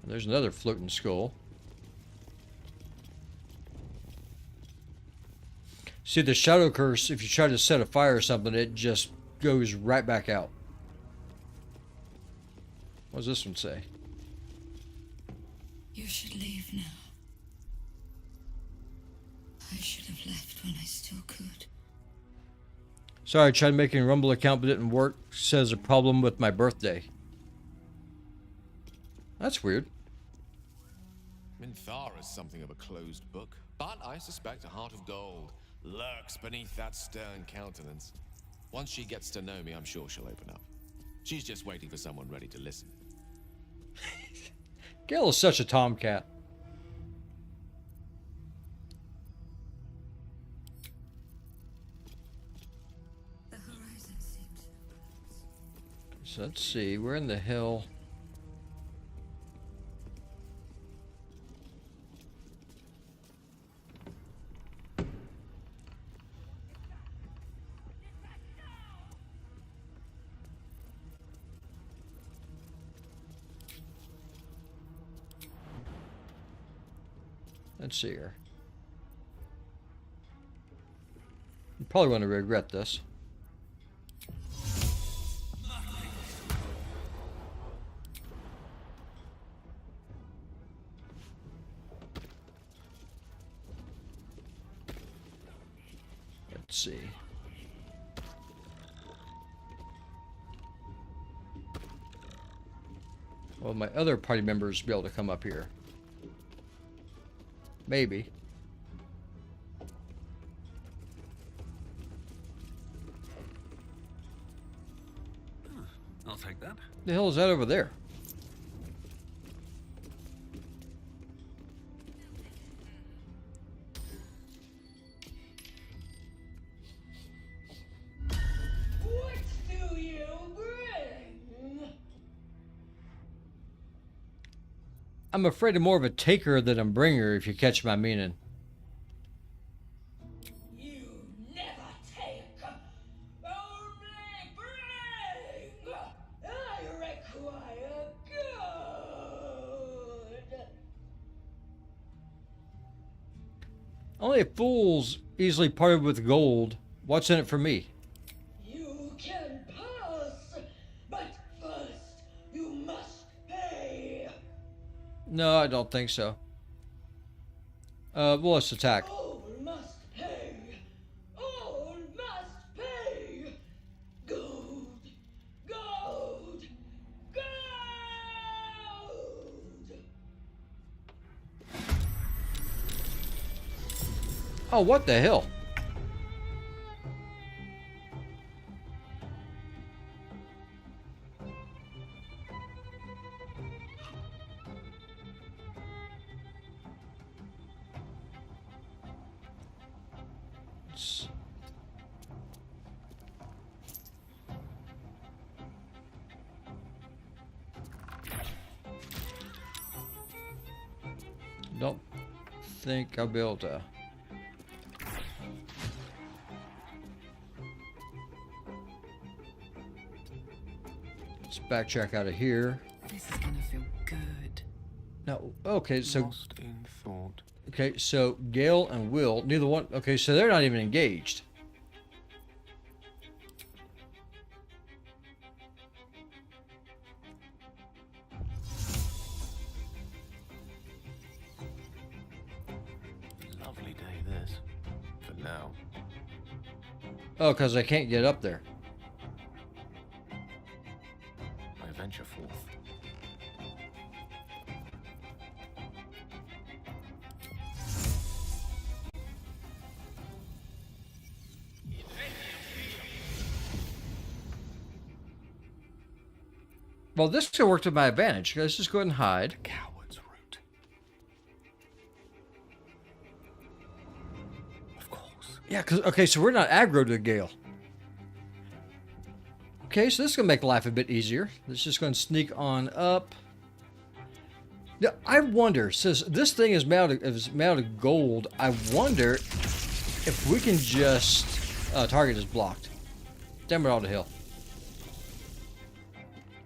There's another floating skull. See, the shadow curse, if you try to set a fire or something, it just goes right back out. What does this one say? You should leave now. I should have left when I still could. Sorry, I tried making a Rumble account but didn't work. Says a problem with my birthday. That's weird. Minthara is something of a closed book, but I suspect a heart of gold lurks beneath that stern countenance. Once she gets to know me, I'm sure she'll open up. She's just waiting for someone ready to listen. Gale is such a tomcat. The horizon seems. So let's see, where in the hell? Let's see here. You probably want to regret this. Let's see. Well, my other party members will be able to come up here. Maybe. I'll take that. The hell is that over there? What do you bring? I'm afraid I'm more of a taker than a bringer, if you catch my meaning. You never take, only bring. I require good. Only fools easily parted with gold. What's in it for me? You can pass, but first you must pay. No, I don't think so. Well, let's attack. All must pay. All must pay. Gold. Gold. Gold. Oh, what the hell? Don't think I'll be able to. Let's backtrack out of here. This is gonna feel good. No, okay, so. Lost in thought. Okay, so Gale and Will, neither one. Okay, so they're not even engaged. Lovely day, this. For now. Oh, because I can't get up there. I venture forth. Well, this could work to my advantage. Let's just go ahead and hide. Coward's Yeah, okay, so we're not aggro to the gale. Okay, so this is going to make life a bit easier. Let's just go and sneak on up. Now, I wonder, since this thing is made out of gold, I wonder if we can just... target is blocked. Damn it all to hell.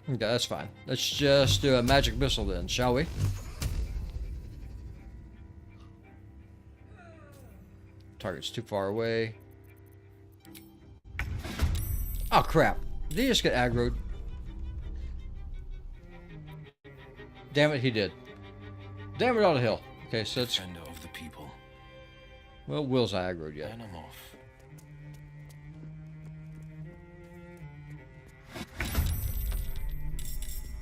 Okay, that's fine. Let's just do a magic missile then, shall we? Target's too far away. Oh, crap. Did he just get aggroed? Damn it, he did. Damn it all to hell. Okay, so it's... Defender of the people. Well, Will's not aggroed yet. And I'm off.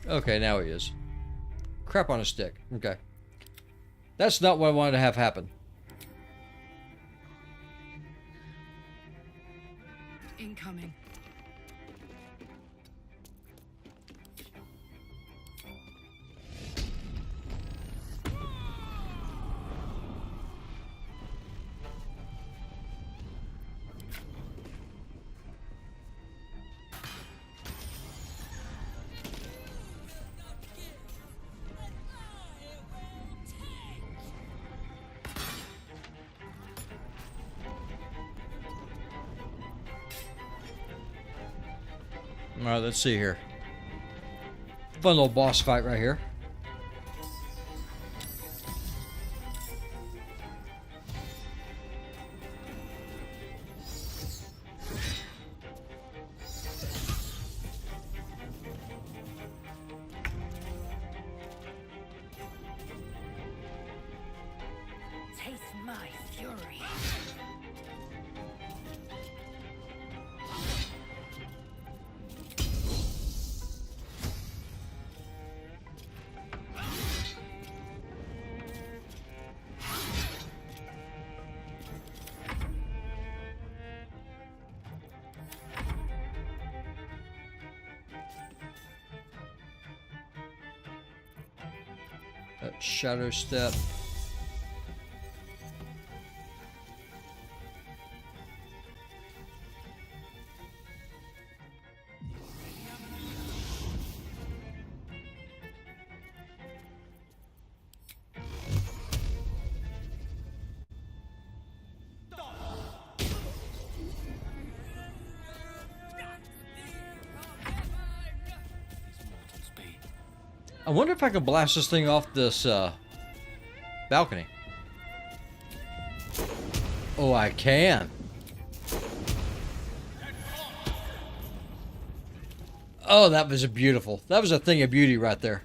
Okay, now he is. Crap on a stick. Okay. That's not what I wanted to have happen. Incoming. Alright, let's see here. Fun little boss fight right here. Taste my fury. That shadow step. I wonder if I can blast this thing off this balcony. Oh, I can. Oh, that was beautiful. That was a thing of beauty right there.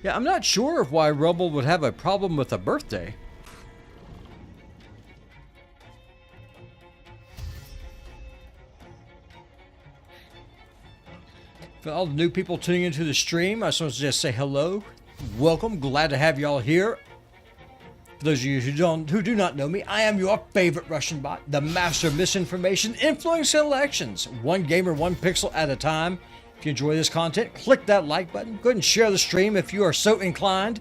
Yeah, I'm not sure of why Rumble would have a problem with a birthday. For all the new people tuning into the stream, I just want to just say hello. Welcome. Glad to have you all here. For those of you who do not know me, I am your favorite Russian bot, the master of misinformation, influencing elections, one gamer, one pixel at a time. If you enjoy this content, click that like button. Go ahead and share the stream if you are so inclined.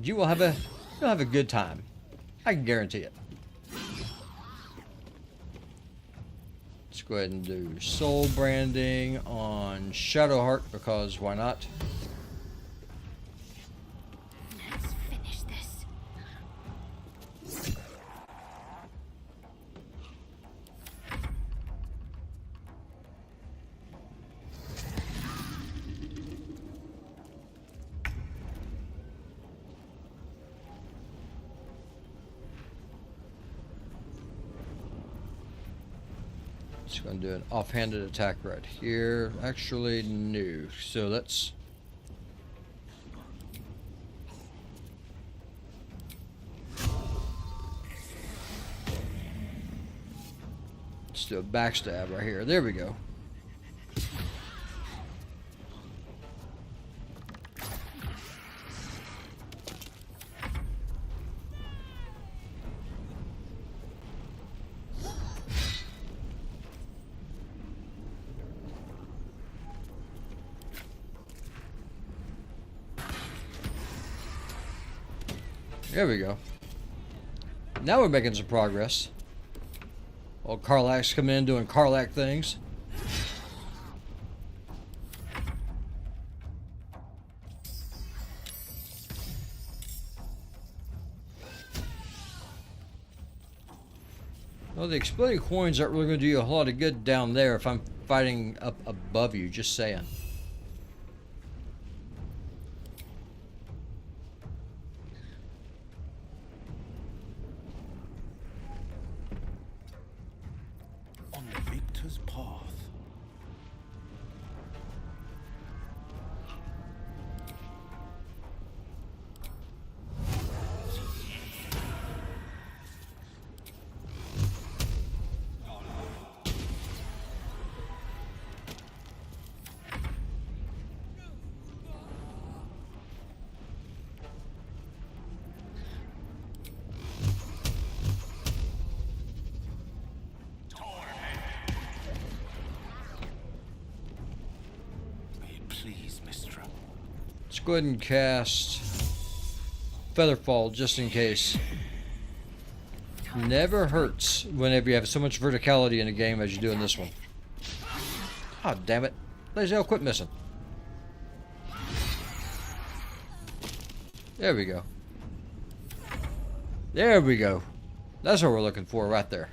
You'll have a good time. I can guarantee it. Let's go ahead and do soul branding on Shadowheart because why not? Let's finish this. Just going to do an offhanded attack right here. Actually, no. So let's do a backstab right here. There we go. There we go. Now we're making some progress. Old Karlak's coming in doing Karlak things. Well, the exploding coins aren't really going to do you a whole lot of good down there if I'm fighting up above you, just saying. On the victor's path. Let's go ahead and cast Featherfall just in case. Never hurts whenever you have so much verticality in a game as you do in this one. Oh, damn it. Lae'zel, quit missing. There we go. There we go. That's what we're looking for right there.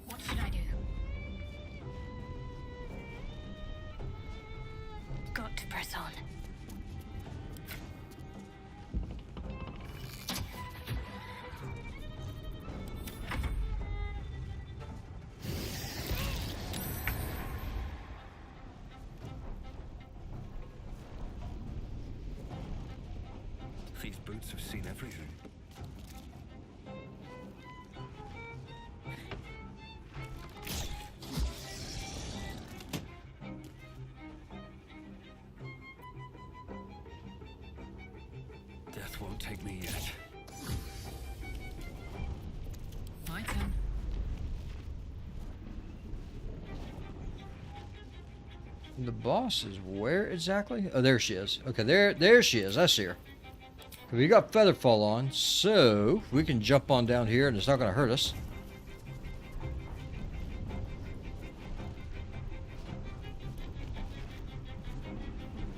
What should I do? Got to press on. These boots have seen everything. Death won't take me yet. My turn. The boss is where exactly? Oh, there she is. Okay, there she is. I see her. We got Featherfall on, so we can jump on down here and it's not going to hurt us.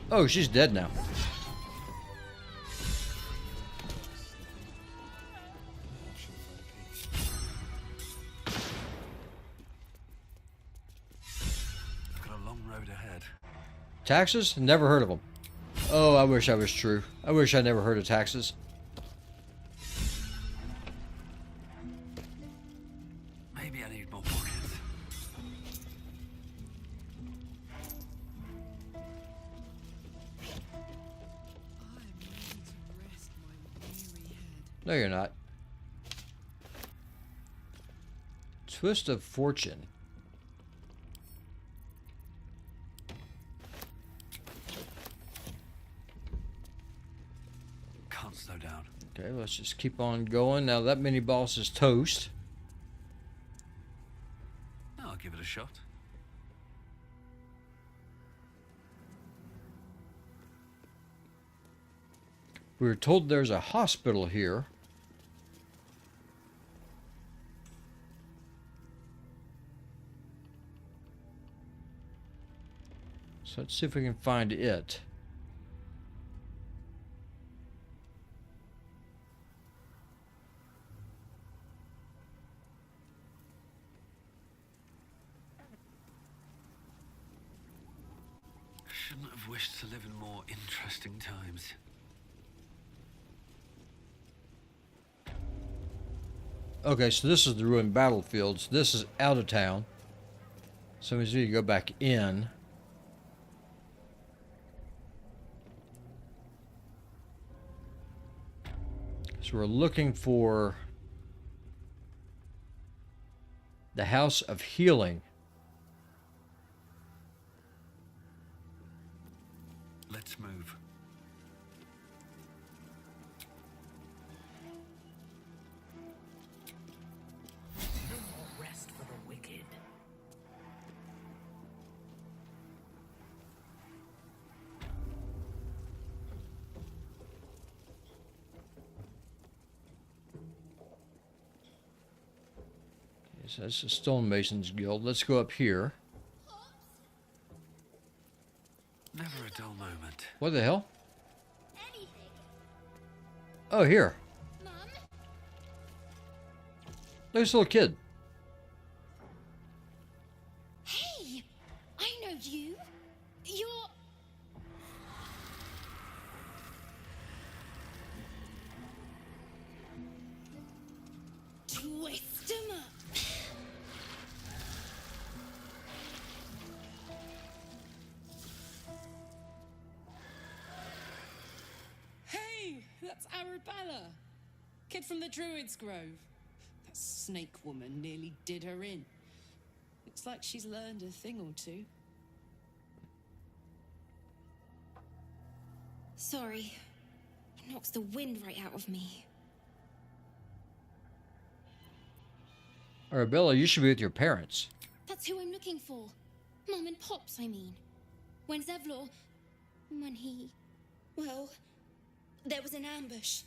Oh, she's dead now. I've got a long road ahead. Taxes? Never heard of them. Oh, I wish I was true. I wish I never heard of taxes. Maybe I need more pockets. No, you're not. Twist of Fortune. Can't slow down. Okay, let's just keep on going. Now that mini boss is toast. I'll give it a shot. We were told there's a hospital here. So let's see if we can find it. Shouldn't have wished to live in more interesting times. Okay, so this is the ruined battlefields. This is out of town. So we need to go back in. So we're looking for The House of Healing. Let's move. No more rest for the wicked. So that's the Stonemasons Guild. Let's go up here. Never a dull moment. What the hell? Oh, here. Look at this little kid. Hey, I know you. You're... Twist 'em up. Hey, that's Arabella. Kid from the Druid's Grove. That snake woman nearly did her in. Looks like she's learned a thing or two. Sorry. It knocks the wind right out of me. Arabella, you should be with your parents. That's who I'm looking for. Mum and Pops, I mean. When Zevlor... When he... Well... There was an ambush.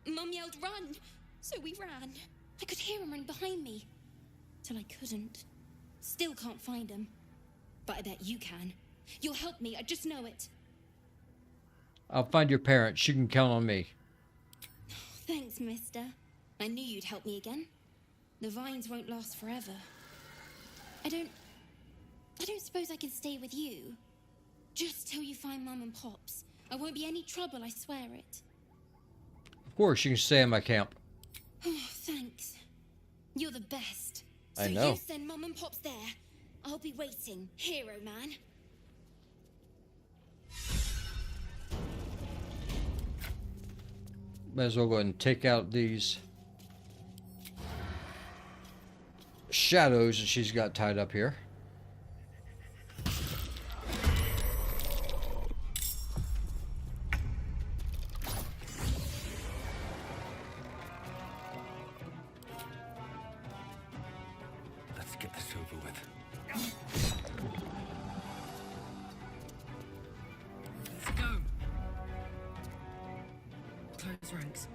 Mum yelled, "Run!" So we ran. I could hear him run behind me. Till I couldn't. Still can't find him. But I bet you can. You'll help me, I just know it. I'll find your parents. You can count on me. Thanks, mister. I knew you'd help me again. The vines won't last forever. I don't suppose I can stay with you. Just till you find Mum and Pops. I won't be any trouble, I swear it. Of course, you can stay in my camp. Oh, thanks. You're the best. I So know. you send Mum and Pops there. I'll be waiting, hero man. Might as well go ahead and take out these shadows that she's got tied up here. Let's get this over with. Let's go. Close ranks.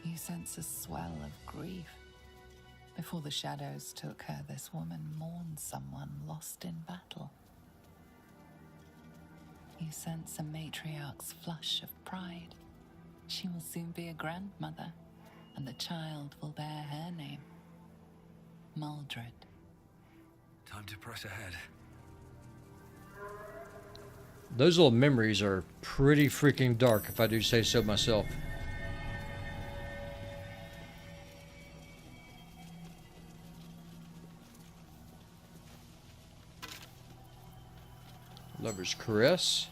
You sense a swell of grief. Before the shadows took her, this woman mourned someone lost in battle. You sense a matriarch's flush of pride. She will soon be a grandmother, and the child will bear her name. Maldred. Time to press ahead. Those little memories are pretty freaking dark, if I do say so myself. Lover's Caress.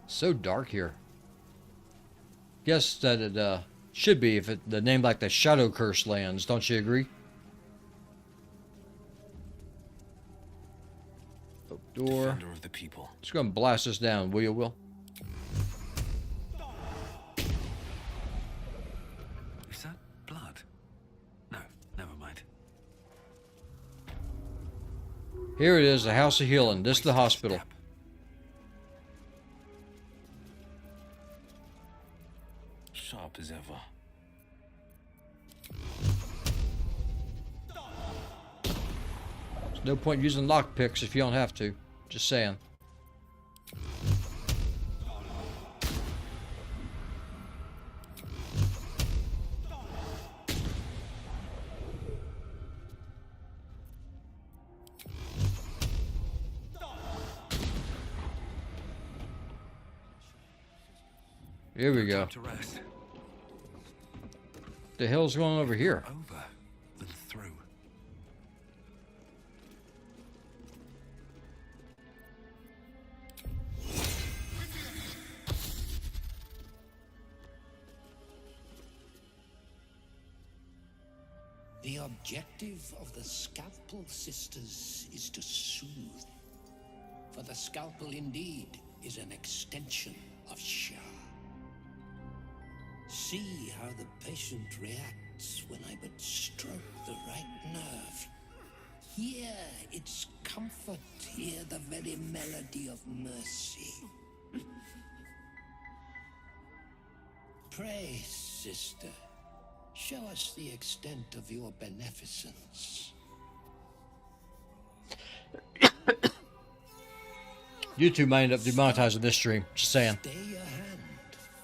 So dark here. Guess that it should be if the name like the Shadow Curse lands. Don't you agree? Oak door. Defender of the people. Just go and blast us down, will you, Will? Is that blood? No, never mind. Here it is, the House of Healing. This is the hospital. Sharp as ever. There's no point using lockpicks if you don't have to. Just saying. Here we go. Time to rest. The hell's going on over here? Over and through. The objective of the Scalpel Sisters is to soothe. For the Scalpel indeed is an extension of Shah. See how the patient reacts when I but stroke the right nerve. Hear its comfort, hear the very melody of mercy. Pray, sister, show us the extent of your beneficence. YouTube might end up demonetizing this stream. Just saying. Stay your hand,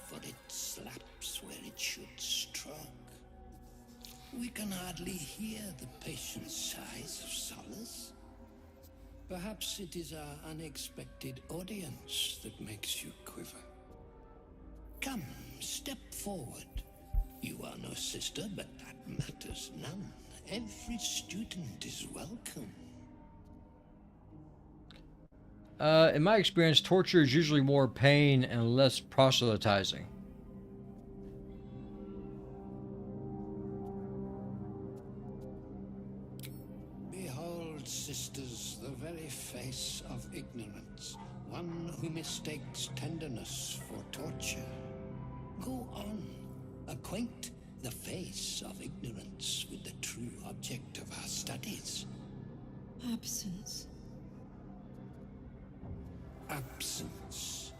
for it slaps where it should stroke. We can hardly hear the patient's sighs of solace. Perhaps it is our unexpected audience that makes you quiver. Come, step forward. You are no sister, but that matters none. Every student is welcome. In my experience, torture is usually more pain and less proselytizing. Behold, sisters, the very face of ignorance. One who mistakes tenderness for torture. Go on, acquaint the face of ignorance with the true object of our studies. Absence. Absence.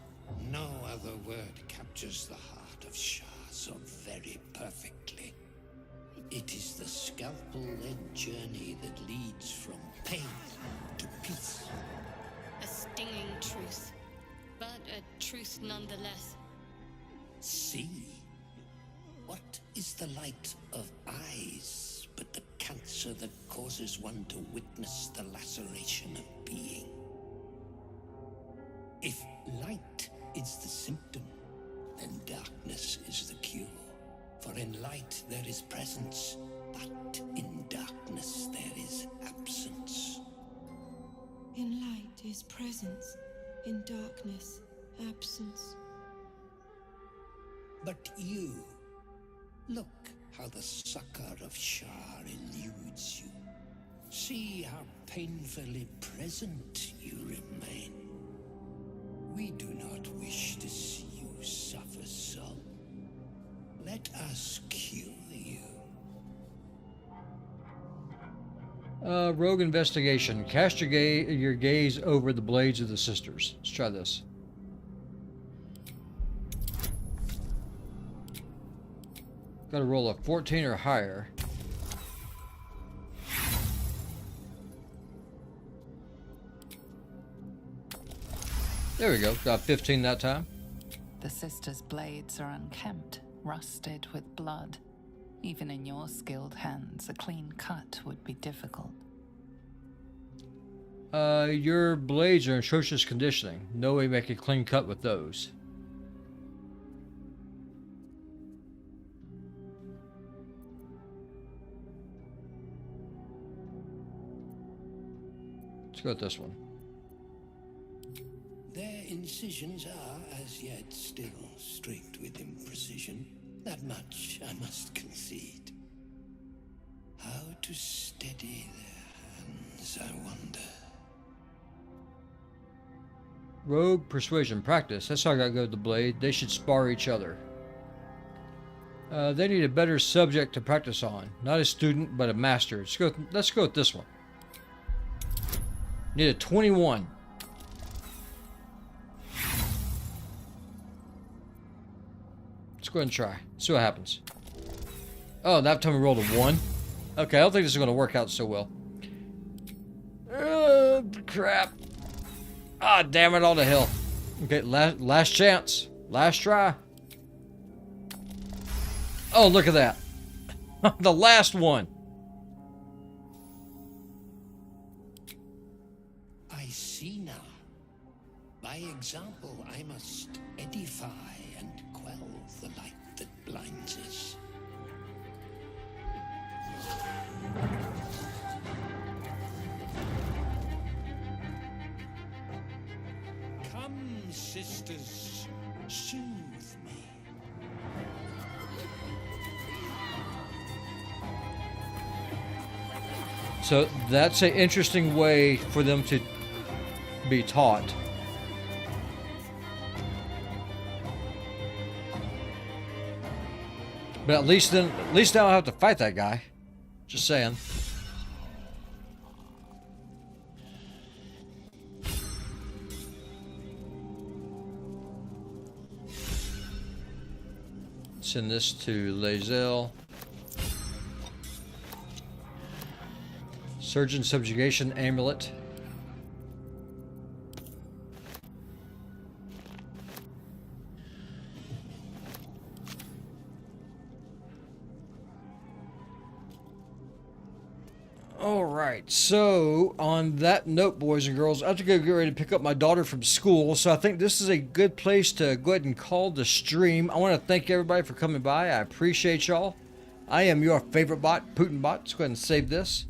No other word captures the heart of Shah so very perfectly. It is the scalpel-led journey that leads from pain to peace. A stinging truth, but a truth nonetheless. See? What is the light of eyes but the cancer that causes one to witness the laceration of being? If light is the symptom, then darkness is the cure. For in light there is presence, but in darkness there is absence. In light is presence, in darkness, absence. But you, look how the succor of Shah eludes you. See how painfully present you remain. We do not wish to see you suffer so. Let us cure you. Rogue investigation. Cast your gaze over the blades of the sisters. Let's try this. Got to roll a 14 or higher. There we go. Got 15 that time. The sisters' blades are unkempt, rusted with blood. Even in your skilled hands, a clean cut would be difficult. Your blades are in atrocious conditioning. No way to make a clean cut with those. Let's go with this one. Their incisions are, as yet, still streaked with imprecision. That much I must concede. How to steady their hands, I wonder. Rogue persuasion practice. That's how I gotta go with the blade. They should spar each other. They need a better subject to practice on. Not a student, but a master. Let's go with this one. Need a 21. Let's go ahead and try. See what happens. Oh, that time we rolled a 1. Okay, I don't think this is going to work out so well. Crap. Ah, damn it all to hell. Okay, last chance. Last try. Oh, look at that. The last one. I see now. By example, I must edify and quell the light that blinds us. Come, sisters, soothe me. So that's an interesting way for them to be taught. But at least now I don't have to fight that guy. Just saying. Send this to Lae'zel. Surgeon Subjugation Amulet. Alright, so on that note, boys and girls, I have to go get ready to pick up my daughter from school, so I think this is a good place to go ahead and call the stream. I want to thank everybody for coming by. I appreciate y'all. I am your favorite bot, Putin Bot. Let's go ahead and save this.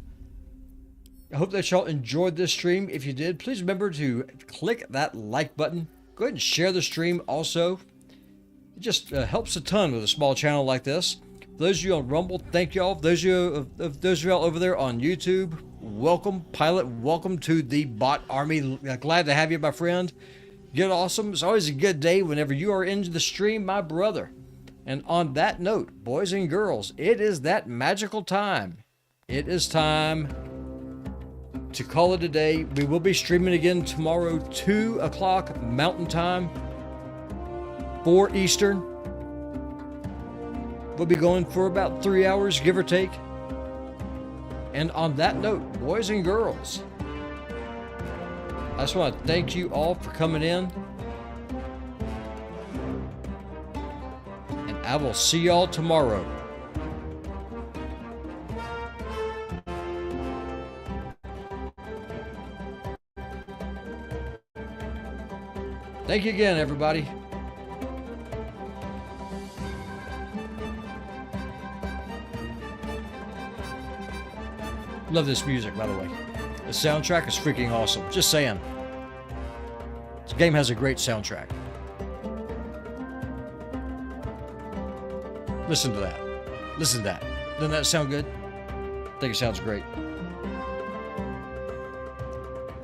I hope that y'all enjoyed this stream. If you did, please remember to click that like button. Go ahead and share the stream also. It just helps a ton with a small channel like this. For those of you on Rumble, thank y'all. Those of y'all over there on YouTube, welcome. Pilot, welcome to the bot army. Glad to have you, my friend. Get awesome. It's always a good day whenever you are into the stream, my brother. And on that note, boys and girls, it is that magical time. It is time to call it a day. We will be streaming again tomorrow, 2 o'clock Mountain Time, 4 Eastern. We'll be going for about 3 hours, give or take. And on that note, boys and girls, I just want to thank you all for coming in. And I will see y'all tomorrow. Thank you again, everybody. Love this music, by the way. The soundtrack is freaking awesome. Just saying. This game has a great soundtrack. Listen to that. Listen to that. Doesn't that sound good? I think it sounds great.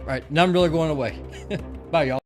All right, now I'm really going away. Bye, y'all.